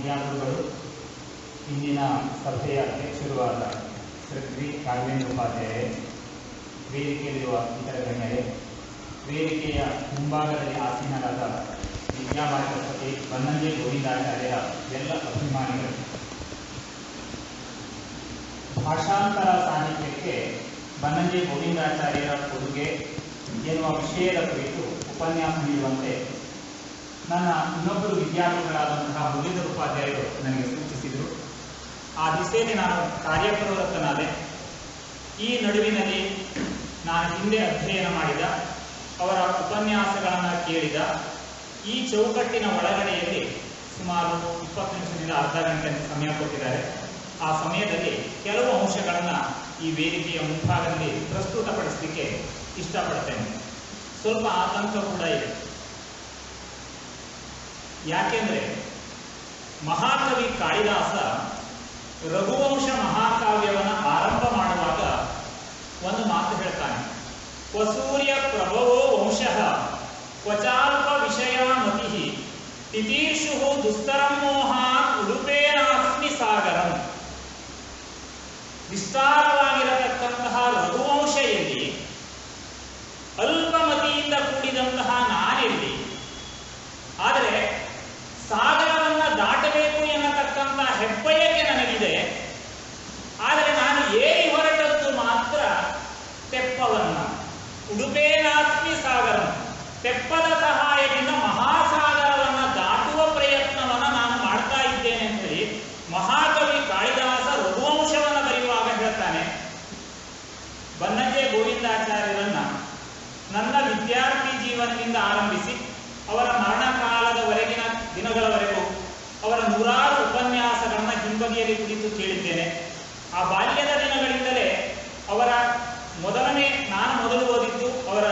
ವಿದ್ಯಾರ್ಥಿಗಳು, ಇಂದಿನ ಸಭೆಯ ಅಧ್ಯಕ್ಷರು ಆದ ಶ್ರೀ ರಾಘವೇಂದ್ರ ಉಪಾಧ್ಯಾಯರೇ, ವೇದಿಕೆಯಲ್ಲಿರುವ ಇತರ ಗಣ್ಯರೇ, ವೇದಿಕೆಯ ಮುಂಭಾಗದಲ್ಲಿ ಆಸೀನರಾದ ವಿದ್ಯಾವಾಚಸ್ಪತಿ ಬನ್ನಂಜೆ ಗೋವಿಂದಾಚಾರ್ಯರ ಎಲ್ಲ ಅಭಿಮಾನಿಗಳು, ಭಾಷಾಂತರ ಸಾಹಿತ್ಯಕ್ಕೆ ಬನ್ನಂಜೆ ಗೋವಿಂದಾಚಾರ್ಯರ ಕೊಡುಗೆ ಎನ್ನುವ ವಿಷಯದ ಕುರಿತು ಉಪನ್ಯಾಸ ನೀಡುವಂತೆ ನನ್ನ ಇನ್ನೊಬ್ಬರು ವಿದ್ಯಾರ್ಥಿಗಳಾದಂತಹ ಮುರಳೀಧರ ಉಪಾಧ್ಯಾಯರು ನನಗೆ ಸೂಚಿಸಿದರು. ಆ ದಿಸೆಯಲ್ಲಿ ನಾನು ಕಾರ್ಯಪ್ರವೃತ್ತನಾದೆ. ಈ ನಡುವಿನಲ್ಲಿ ನಾನು ಹಿಂದೆ ಅಧ್ಯಯನ ಮಾಡಿದ, ಅವರ ಉಪನ್ಯಾಸಗಳನ್ನು ಕೇಳಿದ, ಈ ಚೌಕಟ್ಟಿನ ಒಳಗಡೆಯಲ್ಲಿ ಸುಮಾರು 20 ನಿಮಿಷದಿಂದ ಅರ್ಧ ಗಂಟೆ ಸಮಯ ಕೊಟ್ಟಿದ್ದಾರೆ. ಆ ಸಮಯದಲ್ಲಿ ಕೆಲವು ಅಂಶಗಳನ್ನು ಈ ವೇದಿಕೆಯ ಮುಂಭಾಗದಲ್ಲಿ ಪ್ರಸ್ತುತಪಡಿಸಲಿಕ್ಕೆ ಇಷ್ಟಪಡ್ತೇನೆ. ಸ್ವಲ್ಪ ಆತಂಕ ಕೂಡ ಇದೆ. ಯಾಕೆಂದರೆ ಮಹಾಕವಿ ಕಾಳಿದಾಸ ರಘುವಂಶ ಮಹಾಕಾವ್ಯವನ್ನು ಆರಂಭ ಮಾಡುವಾಗ ಒಂದು ಮಾತು ಹೇಳ್ತಾನೆ, ಕ್ವಸೂರ್ಯ ಪ್ರಭವೋ ವಂಶಃ ಕ್ವಚಾಲ್ಪ ವಿಷಯ ಮತಿ ತಿತೀರ್ಷು ದುಸ್ತರಂ ಮೋಹಾತ್ ಉಡುಪೇನಾಸ್ಮಿ ಸಾಗರಂ. ವಿಸ್ತಾರವಾಗಿರತಕ್ಕಂತಹ ರಘುವಂಶ ಎಲ್ಲಿ, ಅಲ್ಪಮತಿಯಿಂದ ಕೂಡಿದಂತಹ ನಾನೆಲ್ಲಿ, ಆದರೆ ಸಾಗರವನ್ನು ದಾಟಬೇಕು ಎನ್ನತಕ್ಕಂತಹ ಹೆಬ್ಬಯಕೆ ನನಗಿದೆ. ಆದರೆ ನಾನು ಏರಿ ಹೊರಟದ್ದು ಮಾತ್ರ ತೆಪ್ಪವನ್ನ. ಉಡುಪೇನಾಸ್ಮಿ ಸಾಗರಂ, ತೆಪ್ಪದ ಸಹಾಯದಿಂದ ಮಹಾಸಾಗರವನ್ನು ದಾಟುವ ಪ್ರಯತ್ನವನ್ನು ನಾನು ಮಾಡ್ತಾ ಇದ್ದೇನೆ ಅಂತ ಹೇಳಿ ಮಹಾಕವಿ ಕಾಳಿದಾಸ ರಘುವಂಶವನ್ನು ಬರೆಯುವಾಗ ಹೇಳ್ತಾನೆ. ಬನ್ನಂಜೆ ಗೋವಿಂದಾಚಾರ್ಯರನ್ನ ನನ್ನ ವಿದ್ಯಾರ್ಥಿ ಜೀವನದಿಂದ ಆರಂಭಿಸಿ ಅವರ ಮರಣಕಾಲದವರೆಗಿನ ದಿನಗಳವರೆಗೂ ಅವರ ನೂರಾರು ಉಪನ್ಯಾಸಗಳನ್ನ ಹಿಂಬದಿಯಲ್ಲಿ ಕುರಿತು ಕೇಳಿದ್ದೇನೆ. ಆ ಬಾಲ್ಯದ ದಿನಗಳಿಂದಲೇ ಅವರ ನಾನು ಮೊದಲು ಓದಿದ್ದು ಅವರ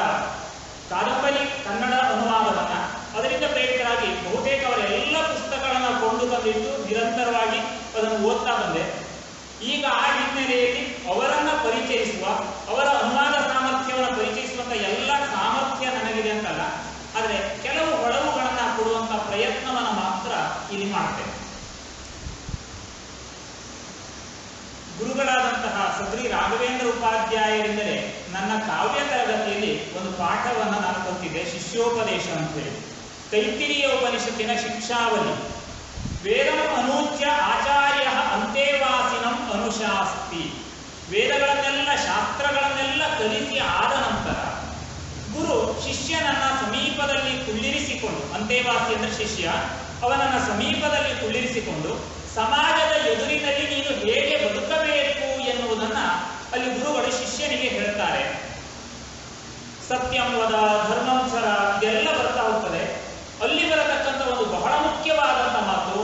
ಕಾದಂಬರಿ ಕನ್ನಡ ಅನುವಾದವನ್ನು. ಅದರಿಂದ ಪ್ರೇರಿತರಾಗಿ ಬಹುತೇಕ ಅವರ ಎಲ್ಲ ಪುಸ್ತಕಗಳನ್ನು ಕೊಂಡು ತಂದಿದ್ದು ನಿರಂತರವಾಗಿ ಅದನ್ನು ಓದ್ತಾ ಬಂದೆ. ಈಗ ಆ ಹಿನ್ನೆಲೆಯಲ್ಲಿ ಅವರನ್ನು ಪರಿಚಯಿಸುವ, ಅವರ ಅನುವಾದ ಸಾಮರ್ಥ್ಯವನ್ನು ಪರಿಚಯಿಸುವಂಥ ಎಲ್ಲ ಸಾಮರ್ಥ್ಯ ನನಗಿದೆ ಅಂತಲ್ಲ, ಆದರೆ ಕೆಲವು ಹೊಳವುಗಳನ್ನು ಕೊಡುವಂಥ ಪ್ರಯತ್ನವನ್ನು ಮಾತ್ರ ಇಲ್ಲಿ ಮಾಡ್ತೇನೆ. ಗುರುಗಳಾದಂತಹ ಶ್ರೀ ರಾಘವೇಂದ್ರ ಉಪಾಧ್ಯಾಯರಿಂದಲೇ ನನ್ನ ಕಾವ್ಯ ತರಗತಿಯಲ್ಲಿ ಒಂದು ಪಾಠವನ್ನು ನಾನು ಕಲಿತಿದ್ದೆ, ಶಿಷ್ಯೋಪದೇಶ ಅಂತ ಹೇಳಿ. ತೈತ್ತಿರೀಯ ಉಪನಿಷತ್ತಿನ ಶಿಕ್ಷಾವಲಿ. ವೇದಂ ಅನೂಚ್ಯ ಆಚಾರ್ಯ ಅಂತೇವಾಸಿನಂ ಅನುಶಾಸ್ತಿ. ವೇದಗಳನ್ನೆಲ್ಲ, ಶಾಸ್ತ್ರಗಳನ್ನೆಲ್ಲ ಕಲಿಸಿ ಆದ ನಂತರ ಗುರು ಶಿಷ್ಯನನ್ನ ಸಮೀಪದಲ್ಲಿ ಕುಳ್ಳಿರಿಸಿಕೊಂಡು, ಅಂತೇವಾಸಿ ಅಂದರೆ ಶಿಷ್ಯ, ಅವನನ್ನ ಸಮೀಪದಲ್ಲಿ ಕುಳ್ಳಿರಿಸಿಕೊಂಡು ಸಮಾಜದ ಎದುರಿನಲ್ಲಿ ನೀನು ಹೇಗೆ ಬದುಕಬೇಕು ಎನ್ನುವುದನ್ನ ಅಲ್ಲಿ ಗುರುಗಳು ಶಿಷ್ಯನಿಗೆ ಹೇಳ್ತಾರೆ. ಸತ್ಯಂ ವದ, ಧರ್ಮಂ ಚರ, ಇದೆಲ್ಲ ಬರ್ತಾ ಹೋಗ್ತದೆ. ಅಲ್ಲಿ ಬರತಕ್ಕಂಥ ಒಂದು ಬಹಳ ಮುಖ್ಯವಾದಂಥ ಮಾತು,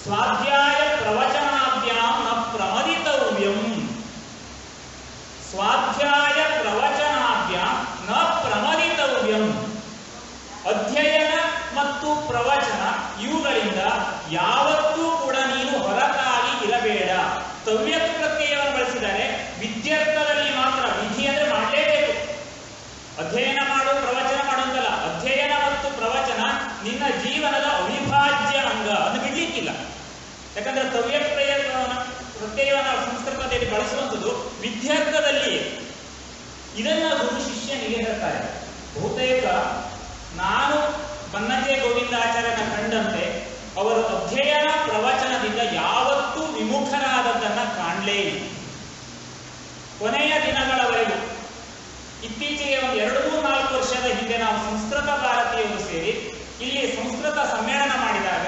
ಸ್ವಾಧ್ಯಾಯ ಪ್ರವಚನಾಭ್ಯಾಂ ನ ಪ್ರಮದಿತವ್ಯಂ. ಸ್ವಾಧ್ಯಾಯ ಪ್ರವಚನಾಭ್ಯಾಂ ನ ಪ್ರಮದಿತವ್ಯಂ. ಅಧ್ಯಯನ ಮತ್ತು ಪ್ರವಚನ ಇವುಗಳಿಂದ ಯಾವತ್ತೂ ಕೂಡ ನೀನು ಹೊರತಾಗಿ ಇರಬೇಡ. ತವ್ಯತ್ ಪ್ರತ್ಯಯವನ್ನು ಬಳಸಿದ್ದಾರೆ. ವಿದ್ಯಾರ್ಥದಲ್ಲಿ ಮಾತ್ರ, ವಿಧಿ ಅಂದರೆ ಮಾಡಲೇಬೇಕು. ಅಧ್ಯಯನ ಮಾಡು, ಪ್ರವಚನ ಮಾಡು ಅಂತಲ್ಲ. ಅಧ್ಯಯನ ಮತ್ತು ಪ್ರವಚನ ನಿನ್ನ ಜೀವನದ ಅವಿಭಾಜ್ಯ ಅಂಗ, ಅದು ಬಿಡ್ಲಿಕ್ಕಿಲ್ಲ. ಯಾಕಂದ್ರೆ ತವ್ಯತ್ ಪ್ರತ್ಯಯವನ್ನು ಸಂಸ್ಕೃತದಲ್ಲಿ ಬಳಸುವಂಥದ್ದು ವಿದ್ಯಾರ್ಥದಲ್ಲಿ. ಇದನ್ನ ಗುರು ಶಿಷ್ಯನಿಗೆ ಹೇಳ್ತಾರೆ. ಬಹುತೇಕ ನಾನು ಬನ್ನಂಜೆ ಗೋವಿಂದಾಚಾರ್ಯನ ಕಂಡಂತೆ ಅವರು ಅಧ್ಯಯನ ಪ್ರವಚನದಿಂದ ಯಾವತ್ತೂ ವಿಮುಖರಾದದ್ದನ್ನು ಕಾಣಲೇ ಇಲ್ಲ. ಕೊನೆಯ ದಿನಗಳವರೆಗೂ, ಇತ್ತೀಚೆಗೆ ಒಂದು 2-4 ವರ್ಷದ ಹಿಂದೆ ನಾವು ಸಂಸ್ಕೃತ ಭಾರತೀಯರು ಸೇರಿ ಇಲ್ಲಿ ಸಂಸ್ಕೃತ ಸಮ್ಮೇಳನ ಮಾಡಿದಾಗ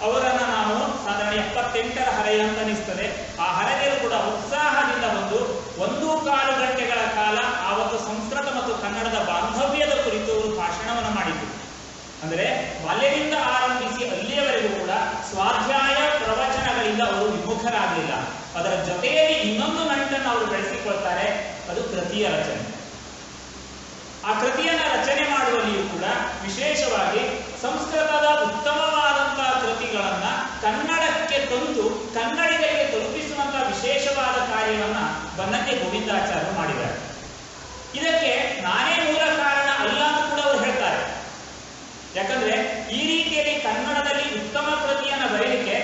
ಅವರನ್ನು ನಾವು ಸಾಧಾರಣ 78ರ ಹರೆಯ ಅಂತ ಅನಿಸ್ತದೆ. ಆ ಹರೆಯರು ಕೂಡ ಉತ್ಸಾಹದಿಂದ ಬಂದು 1.25 ಗಂಟೆಗಳ ಕಾಲ ಆವತ್ತು ಸಂಸ್ಕೃತ ಮತ್ತು ಕನ್ನಡದ ಬಾಂಧವ್ಯದ ಕುರಿತು ಅವರು ಭಾಷಣವನ್ನು ಮಾಡಿದ್ರು. ಅಂದರೆ ಬಾಲ್ಯದಿಂದ ಆರಂಭಿಸಿ ಅಲ್ಲಿಯವರೆಗೂ ಕೂಡ ಸ್ವಾಧ್ಯಾಯ ಪ್ರವಚನಗಳಿಂದ ಅವರು ವಿಮುಖರಾಗಲಿಲ್ಲ. ಅದರ ಜೊತೆಯಲ್ಲಿ ಇನ್ನೊಂದು ನಂಟನ್ನು ಅವರು ಬೆಳೆಸಿಕೊಳ್ತಾರೆ, ಅದು ಕೃತಿಯ ರಚನೆ. ಆ ಕೃತಿಯನ್ನು ರಚನೆ ಮಾಡುವಲ್ಲಿಯೂ ಕೂಡ ವಿಶೇಷವಾಗಿ ಸಂಸ್ಕೃತದ ಉತ್ತಮವಾದಂತಹ ಕೃತಿಗಳನ್ನು ಕನ್ನಡಕ್ಕೆ ತಂದು ಕನ್ನಡಿಗರಿಗೆ ತಲುಪಿಸುವಂತಹ ವಿಶೇಷವಾದ ಕಾರ್ಯವನ್ನ ಬನ್ನಂಜೆ ಗೋವಿಂದಾಚಾರ್ಯರು ಮಾಡಿದ್ದಾರೆ. ಇದಕ್ಕೆ ನಾನೇ ಮೂಲ ಕಾರಣ ಅಲ್ಲ ಅಂತ ಕೂಡ ಅವರು ಹೇಳ್ತಾರೆ. ಯಾಕಂದ್ರೆ ಈ ರೀತಿಯಲ್ಲಿ ಕನ್ನಡದಲ್ಲಿ ಉತ್ತಮ ಕೃತಿಯನ್ನು ಬರೆಯಲಿಕ್ಕೆ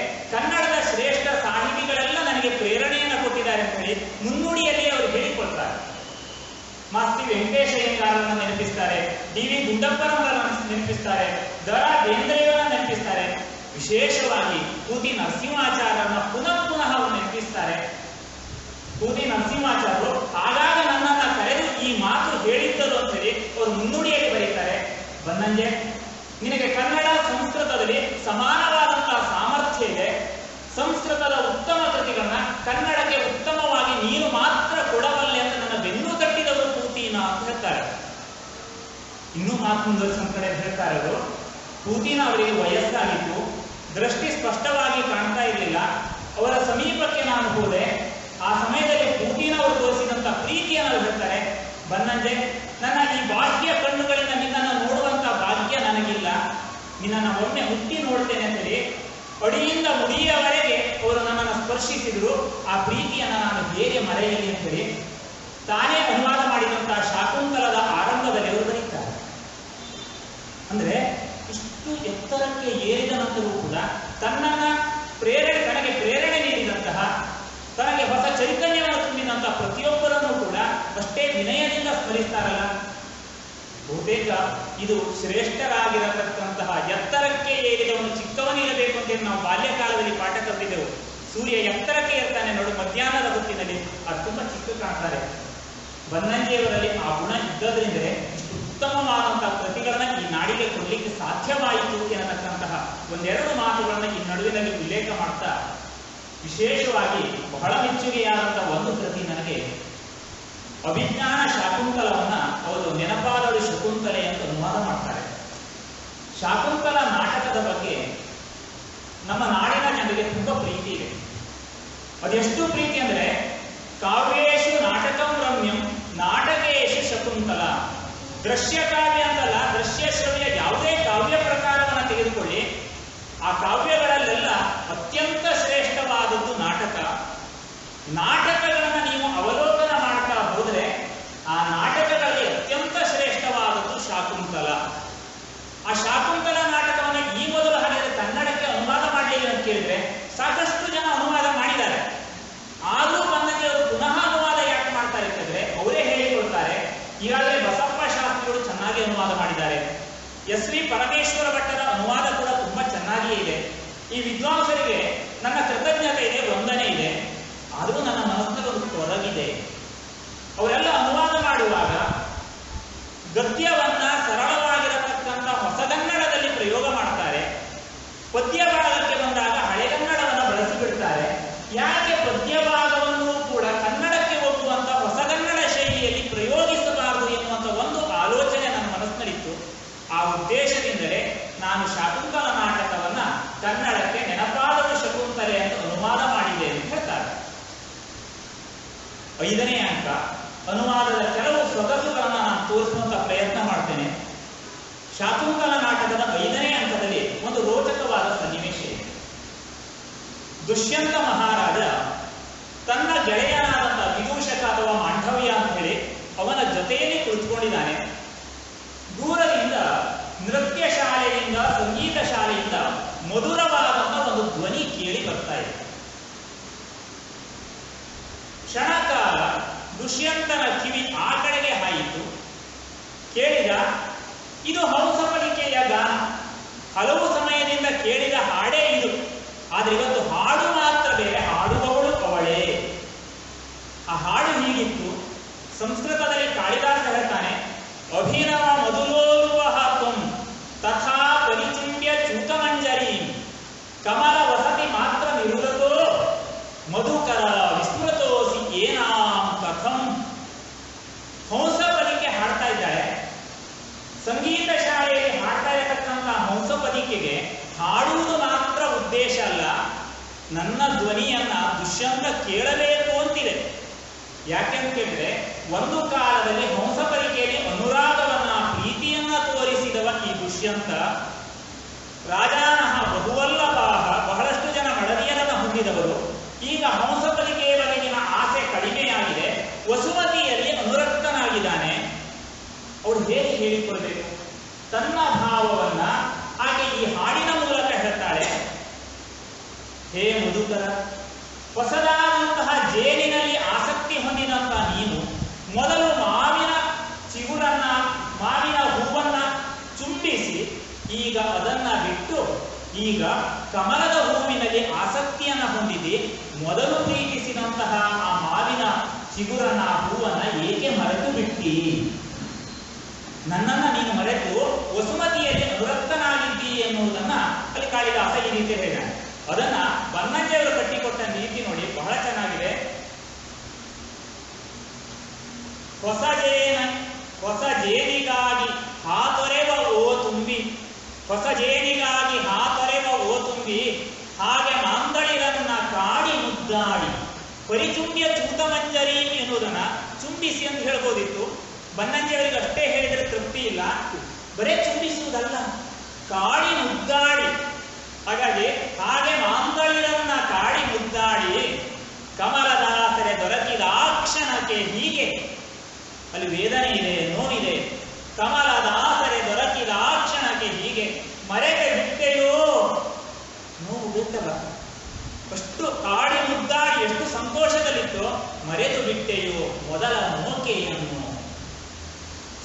ನೆನಪಿಸ್ತಾರೆ, ದ.ರಾ. ಬೇಂದ್ರೆಯವರನ್ನ ನೆನಪಿಸ್ತಾರೆ, ವಿಶೇಷವಾಗಿ ಕೂತಿ ನರಸಿಂಹಾಚಾರ್ಯರನ್ನ ಪುನಃ ಅವರು ನೆನಪಿಸ್ತಾರೆ. ಕೂತಿ ನರಸಿಂಹಾಚಾರ್ಯರು ಆಗಾಗ ನನ್ನನ್ನ ಕರೆದು ಈ ಮಾತು ಹೇಳಿದ್ದರು ಅಂತೇಳಿ ಅವರು ಮುನ್ನುಡಿಯಲ್ಲಿ ಬರೀತಾರೆ. ಬನ್ನಂಜೆ, ನಿನಗೆ ಕನ್ನಡ ಸಂಸ್ಕೃತದಲ್ಲಿ ಸಮಾನವಾದಂತಹ ಸಾಮರ್ಥ್ಯ ಇದೆ. ಸಂಸ್ಕೃತದ ಉತ್ತಮ ಕೃತಿಗಳನ್ನ ಕನ್ನಡಕ್ಕೆ ಉತ್ತಮವಾಗಿ ನೀನು ಮಾತ್ರ ಕೊಡಬಲ್ಲೆ ಅಂತ ನನ್ನ ಬೆನ್ನು ತಟ್ಟಿದವರು ಕೂತಿನ ಅಂತ ಹೇಳ್ತಾರೆ. ಇನ್ನೂ ಮಾತು ಮುಂದುವರಿಸಿದ ಕಡೆ ಹೇಳ್ತಾರೆ ಅವರು, ಕೂತಿನ ಅವರಿಗೆ ವಯಸ್ಸಾಗಿತ್ತು, ದೃಷ್ಟಿ ಸ್ಪಷ್ಟವಾಗಿ ಕಾಣ್ತಾ ಇರಲಿಲ್ಲ. ಅವರ ಸಮೀಪಕ್ಕೆ ನಾನು ಹೋದೆ. ಆ ಸಮಯದಲ್ಲಿ ಕೂತಿನ ಅವರು ತೋರಿಸಿದಂತ ಪ್ರೀತಿಯನ್ನು ಹೇಳ್ತಾರೆ. ಬನ್ನಂಜೆ, ನನ್ನ ಈ ಬಾಹ್ಯ ಕಣ್ಣುಗಳಿಂದ ನಿನ್ನನ್ನು ನೋಡುವಂತ ಭಾಗ್ಯ ನನಗಿಲ್ಲ. ನಿನ್ನನ್ನು ಒಮ್ಮೆ ಮುಟ್ಟಿ ನೋಡ್ತೇನೆ ಅಂತೇಳಿ ಅಡಿಯಿಂದ ಮುಡಿಯವರೆಗೆ ಅವರು ನನ್ನನ್ನು ಸ್ಪರ್ಶಿಸಿದ್ರು. ಆ ಪ್ರೀತಿಯನ್ನು ನಾನು ಹೇಗೆ ಮರೆಯಲಿ ಅಂತೇಳಿ ತಾನೇ ಅನುವಾದ ಮಾಡಿದಂತಹ ಶಾಕುಂತಲದ ಆರಂಭದಲ್ಲಿ ಅವರು ಬರೀತಾರೆ. ಅಂದ್ರೆ ಇಷ್ಟು ಎತ್ತರಕ್ಕೆ ಏರಿದ ನಂತರವೂ ಕೂಡ ತನಗೆ ಪ್ರೇರಣೆ ನೀಡಿದಂತಹ, ತನಗೆ ಹೊಸ ಚೈತನ್ಯವನ್ನು ತುಂಬಿದಂತಹ ಪ್ರತಿಯೊಬ್ಬರನ್ನು ಕೂಡ ಅಷ್ಟೇ ವಿನಯದಿಂದ ಸ್ಮರಿಸ್ತಾರಲ್ಲ. ಬಹುತೇಕ ಇದು ಶ್ರೇಷ್ಠರಾಗಿರತಕ್ಕಂತಹ ಎತ್ತರಕ್ಕೆ ಏರಿದವನು ಚಿಕ್ಕವನಿರಬೇಕು ಅಂತ ನಾವು ಬಾಲ್ಯಕಾಲದಲ್ಲಿ ಪಾಠ ಕಲಿತಿದ್ದೆವು. ಸೂರ್ಯ ಎತ್ತರಕ್ಕೆ ಇರ್ತಾನೆ ನೋಡು ಮಧ್ಯಾಹ್ನದ ಹೊತ್ತಿನಲ್ಲಿ, ಅದು ತುಂಬಾ ಚಿಕ್ಕ ಕಾಣ್ತಾರೆ. ಬನ್ನಂಜಿಯವರಲ್ಲಿ ಆ ಗುಣ ಇದ್ದದ್ರಿಂದಲೇ ಇಷ್ಟು ಉತ್ತಮವಾದಂತಹ ಕೃತಿಗಳನ್ನ ಈ ನಾಡಿಗೆ ಕೊಡ್ಲಿಕ್ಕೆ ಸಾಧ್ಯವಾಯಿತು ಎನ್ನತಕ್ಕಂತಹ ಒಂದೆರಡು ಮಾತುಗಳನ್ನ ಈ ನಡುವಿನಲ್ಲಿ ಉಲ್ಲೇಖ ಮಾಡ್ತಾ, ವಿಶೇಷವಾಗಿ ಬಹಳ ಮೆಚ್ಚುಗೆಯಾದಂತಹ ಒಂದು ಕೃತಿ ನನಗೆ ಅಭಿಜ್ಞಾನ ಶಾಕುಂತಲವನ್ನ ಅವರು ನೆನಪಾದಳು ಶಕುಂತಲೆ ಅಂತ ಅನುವಾದ ಮಾಡ್ತಾರೆ. ಶಾಕುಂತಲ ನಾಟಕದ ಬಗ್ಗೆ ನಮ್ಮ ನಾಡಿನ ಜನರಿಗೆ ತುಂಬಾ ಪ್ರೀತಿ ಇದೆ. ಅದೆಷ್ಟು ಪ್ರೀತಿ ಅಂದ್ರೆ, ಕಾವ್ಯೇಶು ನಾಟಕಂ ರಮ್ಯಂ ನಾಟಕೇಶು ಶಕುಂತಲ. ದೃಶ್ಯ ಕಾವ್ಯ ಅಂತಲ್ಲ, ದೃಶ್ಯ ಶ್ರವ್ಯ ಯಾವುದೇ ಕಾವ್ಯ ಪ್ರಕಾರವನ್ನು ತೆಗೆದುಕೊಳ್ಳಿ, ಆ ಕಾವ್ಯಗಳಲ್ಲೆಲ್ಲ ಅತ್ಯಂತ ಶ್ರೇಷ್ಠವಾದದ್ದು ನಾಟಕ. ನಾಟಕಗಳನ್ನ ನೀವು ಅವಲೋಕನ ಮಾಡ್ತಾ ಹೋದ್ರೆ ಆ ನಾಟಕಗಳಲ್ಲಿ ಅತ್ಯಂತ ಶ್ರೇಷ್ಠವಾದದ್ದು ಶಾಕುಂತಲ. ಆ ಶಾಕುಂತಲ ನಾಟಕವನ್ನು ಈ ಮೊದಲು ಹಾಗಿದ್ರೆ ಕನ್ನಡಕ್ಕೆ ಅನುವಾದ ಮಾಡಲಿಲ್ಲ ಅಂತ ಕೇಳಿದ್ರೆ ಸಾಕಷ್ಟು ಜನ ಅನುವಾದ ಮಾಡಿದ್ದಾರೆ. ಆದರೂ ಬನ್ನಂಜಿಯವರು ಪುನಃ ಅನುವಾದ ಯಾಕೆ ಮಾಡ್ತಾರೆ ಅಂತಂದ್ರೆ ಅವರೇ ಹೇಳಿಕೊಳ್ತಾರೆ. ಈಗಾಗಲೇ ಬಸಪ್ಪ ಶಾಸ್ತ್ರಿಗಳು ಚೆನ್ನಾಗಿ ಅನುವಾದ ಮಾಡಿದ್ದಾರೆ. ಎಸ್.ವಿ. ಪರಮೇಶ್ವರ ಭಟ್ಟರ ಅನುವಾದ ಕೂಡ ತುಂಬಾ ಚೆನ್ನಾಗಿಯೇ ಇದೆ. ಈ ವಿದ್ವಾಂಸರಿಗೆ ನನ್ನ ಕೃತಜ್ಞತೆ ಇದೆ, ವಂದನೆ ಇದೆ. ಆದರೂ ನನ್ನ ಮನಸ್ಸಿನಲ್ಲಿ ಒಂದು ಕೊರಗಿದೆ. ಅವರೆಲ್ಲ ಅನುವಾದ ಮಾಡುವಾಗ ಗದ್ಯವನ್ನ ಸರಳವಾಗಿರತಕ್ಕಂಥ ಹೊಸಗನ್ನಡದಲ್ಲಿ ಪ್ರಯೋಗ ಮಾಡ್ತಾರೆ. ಪದ್ಯ ಭಾಗಕ್ಕೆ ಬಂದಾಗ ಹಳೆಗನ್ನಡವನ್ನು ಬಳಸಿಬಿಡ್ತಾರೆ. ಯಾಕೆ ಪದ್ಯ ಭಾಗವನ್ನು ಕೂಡ ಕನ್ನಡಕ್ಕೆ ಒಪ್ಪುವಂತ ಹೊಸಗನ್ನಡ ಶೈಲಿಯಲ್ಲಿ ಪ್ರಯೋಗಿಸಬಾರದು ಎನ್ನುವಂತ ಒಂದು ಆಲೋಚನೆ ನನ್ನ ಮನಸ್ಸಿನಲ್ಲಿತ್ತು. ಆ ಉದ್ದೇಶದಿಂದಲೇ ನಾನು ಶಾಕುಂತಲ ನಾಟಕವನ್ನ ಕನ್ನಡಕ್ಕೆ ನೆನಪಾದಳು ಶಕುಂತಲೆ ಅಂತ ಅನುವಾದ ಮಾಡಿದೆ ಅಂತ ಹೇಳ್ತಾರೆ. 5ನೇ ಅಂಕ ಅನುವಾದದ ಕೆಲವು ಸೊಗಸುಗಳನ್ನು ನಾನು ತೋರಿಸುವಂತ ಪ್ರಯತ್ನ ಮಾಡ್ತೇನೆ. ಶಾಕುಂತಲ ನಾಟಕದ 5ನೇ ಅಂಕದಲ್ಲಿ ಒಂದು ರೋಚಕವಾದ ಸನ್ನಿವೇಶ ಇದೆ. ದುಷ್ಯಂತ ಮಹಾರಾಜ ತನ್ನ ಗೆಳೆಯನಾದಂತಹ ವಿದೂಷಕ ಅಥವಾ ಮಾಂಡವ್ಯ ಅಂತ ಹೇಳಿ ಅವನ ಜೊತೆಯಲ್ಲಿ ಕುಳಿತುಕೊಂಡಿದ್ದಾನೆ. ದೂರದಿಂದ ನೃತ್ಯ ಶಾಲೆಯಿಂದ, ಸಂಗೀತ ಶಾಲೆಯಿಂದ ಮಧುರವಾದಂತಹ ಒಂದು ಧ್ವನಿ ಕೇಳಿ ಬರ್ತಾ ಇದೆ. ಕ್ಷಣಕಾಲ ದುಷ್ಯಂತನ ಕಿವಿ ಆ ಕಡೆಗೆ ಹಾಯಿತು. ಕೇಳಿದ, ಇದು ಹಂಸಪಲಿಕೆಯ ಗಾನ. ಹಲವು ಸಮಯದಿಂದ ಕೇಳಿದ ಹಾಡೇ ಇದು. ಆದ್ರೆ ಇವತ್ತು ಹಾಡು ಮಾತ್ರ ಬೇರೆ, ಹಾಡುವವಳು ಅವಳೇ. ಆ ಹಾಡು ಹೀಗಿತ್ತು. ಸಂಸ್ಕೃತದಲ್ಲಿ ಕಾಳಿದಾಸ ಹೇಳ್ತಾನೆ, ಅಭಿನವ ಮಧುಲೋಲುವಹ ತ್ವಂ ತಥಾ ಪರಿಚಿಂಬ್ಯ ಚೂತಮಂಜರಿ ಕಮಲ ವಸತಿ ಮಾತ್ರ ನಿರುದತೋ ಮಧುಕರ ವಿಸ್ಮೃತೋಸಿ ಏನಾಂ ಕಥಂ. ಹಂಸಪದಿಕೆ ಹಾಡ್ತಾ ಇದ್ದಾಳೆ. ಸಂಗೀತ ಶಾಲೆಯಲ್ಲಿ ಹಾಡ್ತಾ ಇರತಕ್ಕಂತಹ ಹಂಸಪದಿಕೆಗೆ ಹಾಡುವುದು ಮಾತ್ರ ಉದ್ದೇಶ ಅಲ್ಲ, ನನ್ನ ಧ್ವನಿಯನ್ನ ದುಷ್ಯಂತ ಕೇಳಬೇಕು ಅಂತಿದೆ. ಯಾಕೆಂತ ಕೇಳಿದ್ರೆ, ಒಂದು ಕಾಲದಲ್ಲಿ ಹಂಸಪದಿಕೆಯಲ್ಲಿ ಅನುರಾಗವನ್ನ, ಪ್ರೀತಿಯನ್ನ ತೋರಿಸಿದವ ಈ ದುಷ್ಯಂತ. ರಾಜಾನಹ ಬಹುವಲ್ಲಭಾಹ, ಬಹಳಷ್ಟು ಜನ ಮಡದಿಯರನ್ನು ಹೊಂದಿದವರು. ಈಗ ಹಂಸಪದಿಕೆಯ ಬಗೆಗಿನ ಆಸೆ ಕಡಿಮೆಯಾಗಿದೆ, ವಸುಮತಿಯಲ್ಲಿ ಅನುರಕ್ತನಾಗಿದ್ದಾನೆ. ಅವಳು ಹೇಗೆ ಹೇಳಿಕೊಳ್ಬೇಕು ತನ್ನ ಭಾವವನ್ನ? ಹಾಗೆ ಈ ಹಾಡಿನ ಮೂಲಕ ಹೇಳ್ತಾಳೆ, ಹೇ ಮಧುಕರ, ಹೊಸದಾದಂತಹ ಜೇನಿನಲ್ಲಿ ಆಸಕ್ತಿ ಹೊಂದಿದಂತಹ ನೀನು ಮೊದಲು ಮಾವಿನ ಚಿಗುರನ್ನ, ಮಾವಿನ ಹೂವನ್ನ ಚುಂಬಿಸಿ ಈಗ ಅದನ್ನ ಬಿಟ್ಟು ಈಗ ಕಮಲದ ಹೂವಿನಲ್ಲಿ ಆಸಕ್ತಿಯನ್ನ ಹೊಂದಿದೆ. ಮೊದಲು ಪ್ರೀತಿಸಿದಂತಹ ಆ ಮಾವಿನ ಚಿಗುರನ ಹೂವನ್ನ ಏಕೆ ಮರೆತು ಬಿಟ್ಟಿ? ನನ್ನನ್ನ ನೀನು ಮರೆತು ವಸುಮತಿಯಲ್ಲಿ ಅನುರಕ್ತನಾಗಿದ್ದಿ ಎನ್ನುವುದನ್ನ ಅಲ್ಲಿ ಕಾಳಿದಾಸ ಈ ರೀತಿ ಹೇಳಿದ್ದಾನೆ. ಅದನ್ನ ಬನ್ನಂಜೆಯವರು ಕಟ್ಟಿಕೊಟ್ಟ ನೀತಿ ನೋಡಿ, ಬಹಳ ಚೆನ್ನಾಗಿದೆ. ಹೊಸ ಜೇನಿಗಾಗಿ ಹಾತೊರೆವ ಓ ತುಂಬಿ, ಹೊಸ ಜೇನಿಗಾಗಿ ಹಾತೊರೆವ ಓ ತುಂಬಿ, ಹಾಗೆ ಮಾಂದಳಿರನ್ನ ಕಾಡಿ ಮುದ್ದಾಡಿ. ಪರಿಚುಂಬಿಯ ಚೂತಮಂಜರಿ ಎನ್ನುವುದನ್ನ ಚುಂಬಿಸಿ ಅಂತ ಹೇಳ್ಬೋದಿತ್ತು. ಬನ್ನಂಜಿಯವರಿಗೆ ಅಷ್ಟೇ ಹೇಳಿದರೆ ತೃಪ್ತಿ ಇಲ್ಲ. ಬರೇ ಚುಂಬಿಸುವುದಲ್ಲ, ಕಾಡಿ ಮುದ್ದಾಡಿ. ಹಾಗಾಗಿ ಹಾಗೆ ಮಾಂದಳಿರನ್ನ ಕಾಡಿ ಮುದ್ದಾಡಿ ಕಮಲದಾಸರೆ ದೊರಕಿದ ಆ ಕ್ಷಣಕ್ಕೆ ಹೀಗೆ ಅಲ್ಲಿ ವೇದನೆ ಇದೆ, ನೋವಿದೆ. ಕಮಲದಾಸರೆ ದೊರಕಿದ ಆ ಕ್ಷಣಕ್ಕೆ ಹೀಗೆ ಮರೆತೆ ಬಿಟ್ಟೆಯೋ, ನೋವು ಬೇಕಲ್ಲ, ಅಷ್ಟು ಕಾಡಿ ಮುದ್ದಾಡಿ ಎಷ್ಟು ಸಂತೋಷದಲ್ಲಿತ್ತು, ಮರೆತು ಬಿಟ್ಟೆಯೋ ಮೊದಲ ಮೋಕೆಯನ್ನು.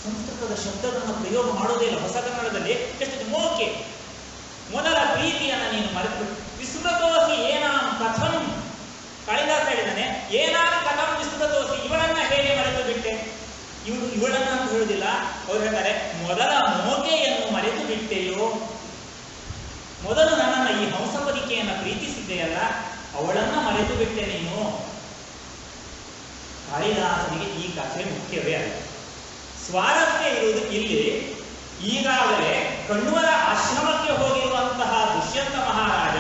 ಸಂಸ್ಕೃತದ ಶಬ್ದಗಳನ್ನು ಪ್ರಯೋಗ ಮಾಡೋದಿಲ್ಲ ಹೊಸ ಕನ್ನಡದಲ್ಲಿ. ಎಷ್ಟು ಮೋಕೆ, ಮೊದಲ ಪ್ರೀತಿಯನ್ನು ನೀನು ಮರೆತು ಬಿಟ್ಟು. ವಿಸ್ಮೃತೋಸಿ ಏನಾಂ ಕಥಂ, ಕಾಳಿದಾಸ ಹೇಳಿದ್ದಾನೆ, ಏನಾಂ ಕಥಂ ವಿಸ್ಮೃತೋಸಿ, ಇವಳನ್ನ ಹೇಗೆ ಮರೆತು ಬಿಟ್ಟೆ? ಇವಳನ್ನ ಅಂತ ಹೇಳುದಿಲ್ಲ, ಅವ್ರು ಹೇಳ್ತಾರೆ ಮೊದಲ ಮೋಕೆಯನ್ನು ಮರೆತು ಬಿಟ್ಟೆಯೋ. ಮೊದಲು ನನ್ನನ್ನು ಈ ಹಂಸಪದಿಕೆಯನ್ನು ಪ್ರೀತಿಸಿದ್ದೆಯಲ್ಲ, ಅವಳನ್ನ ಮರೆತು ಬಿಟ್ಟೆ ನೀನು. ಕಾಳಿದಾಸನಿಗೆ ಈ ಕಥೆ ಮುಖ್ಯವೇ ಅಲ್ಲ. ಸ್ವಾರಸ್ಯ ಇರುವುದು ಇಲ್ಲಿ. ಈಗಾಗಲೇ ಕಣ್ವರ ಆಶ್ರಮಕ್ಕೆ ಹೋಗಿರುವಂತಹ ದುಷ್ಯಂತ ಮಹಾರಾಜ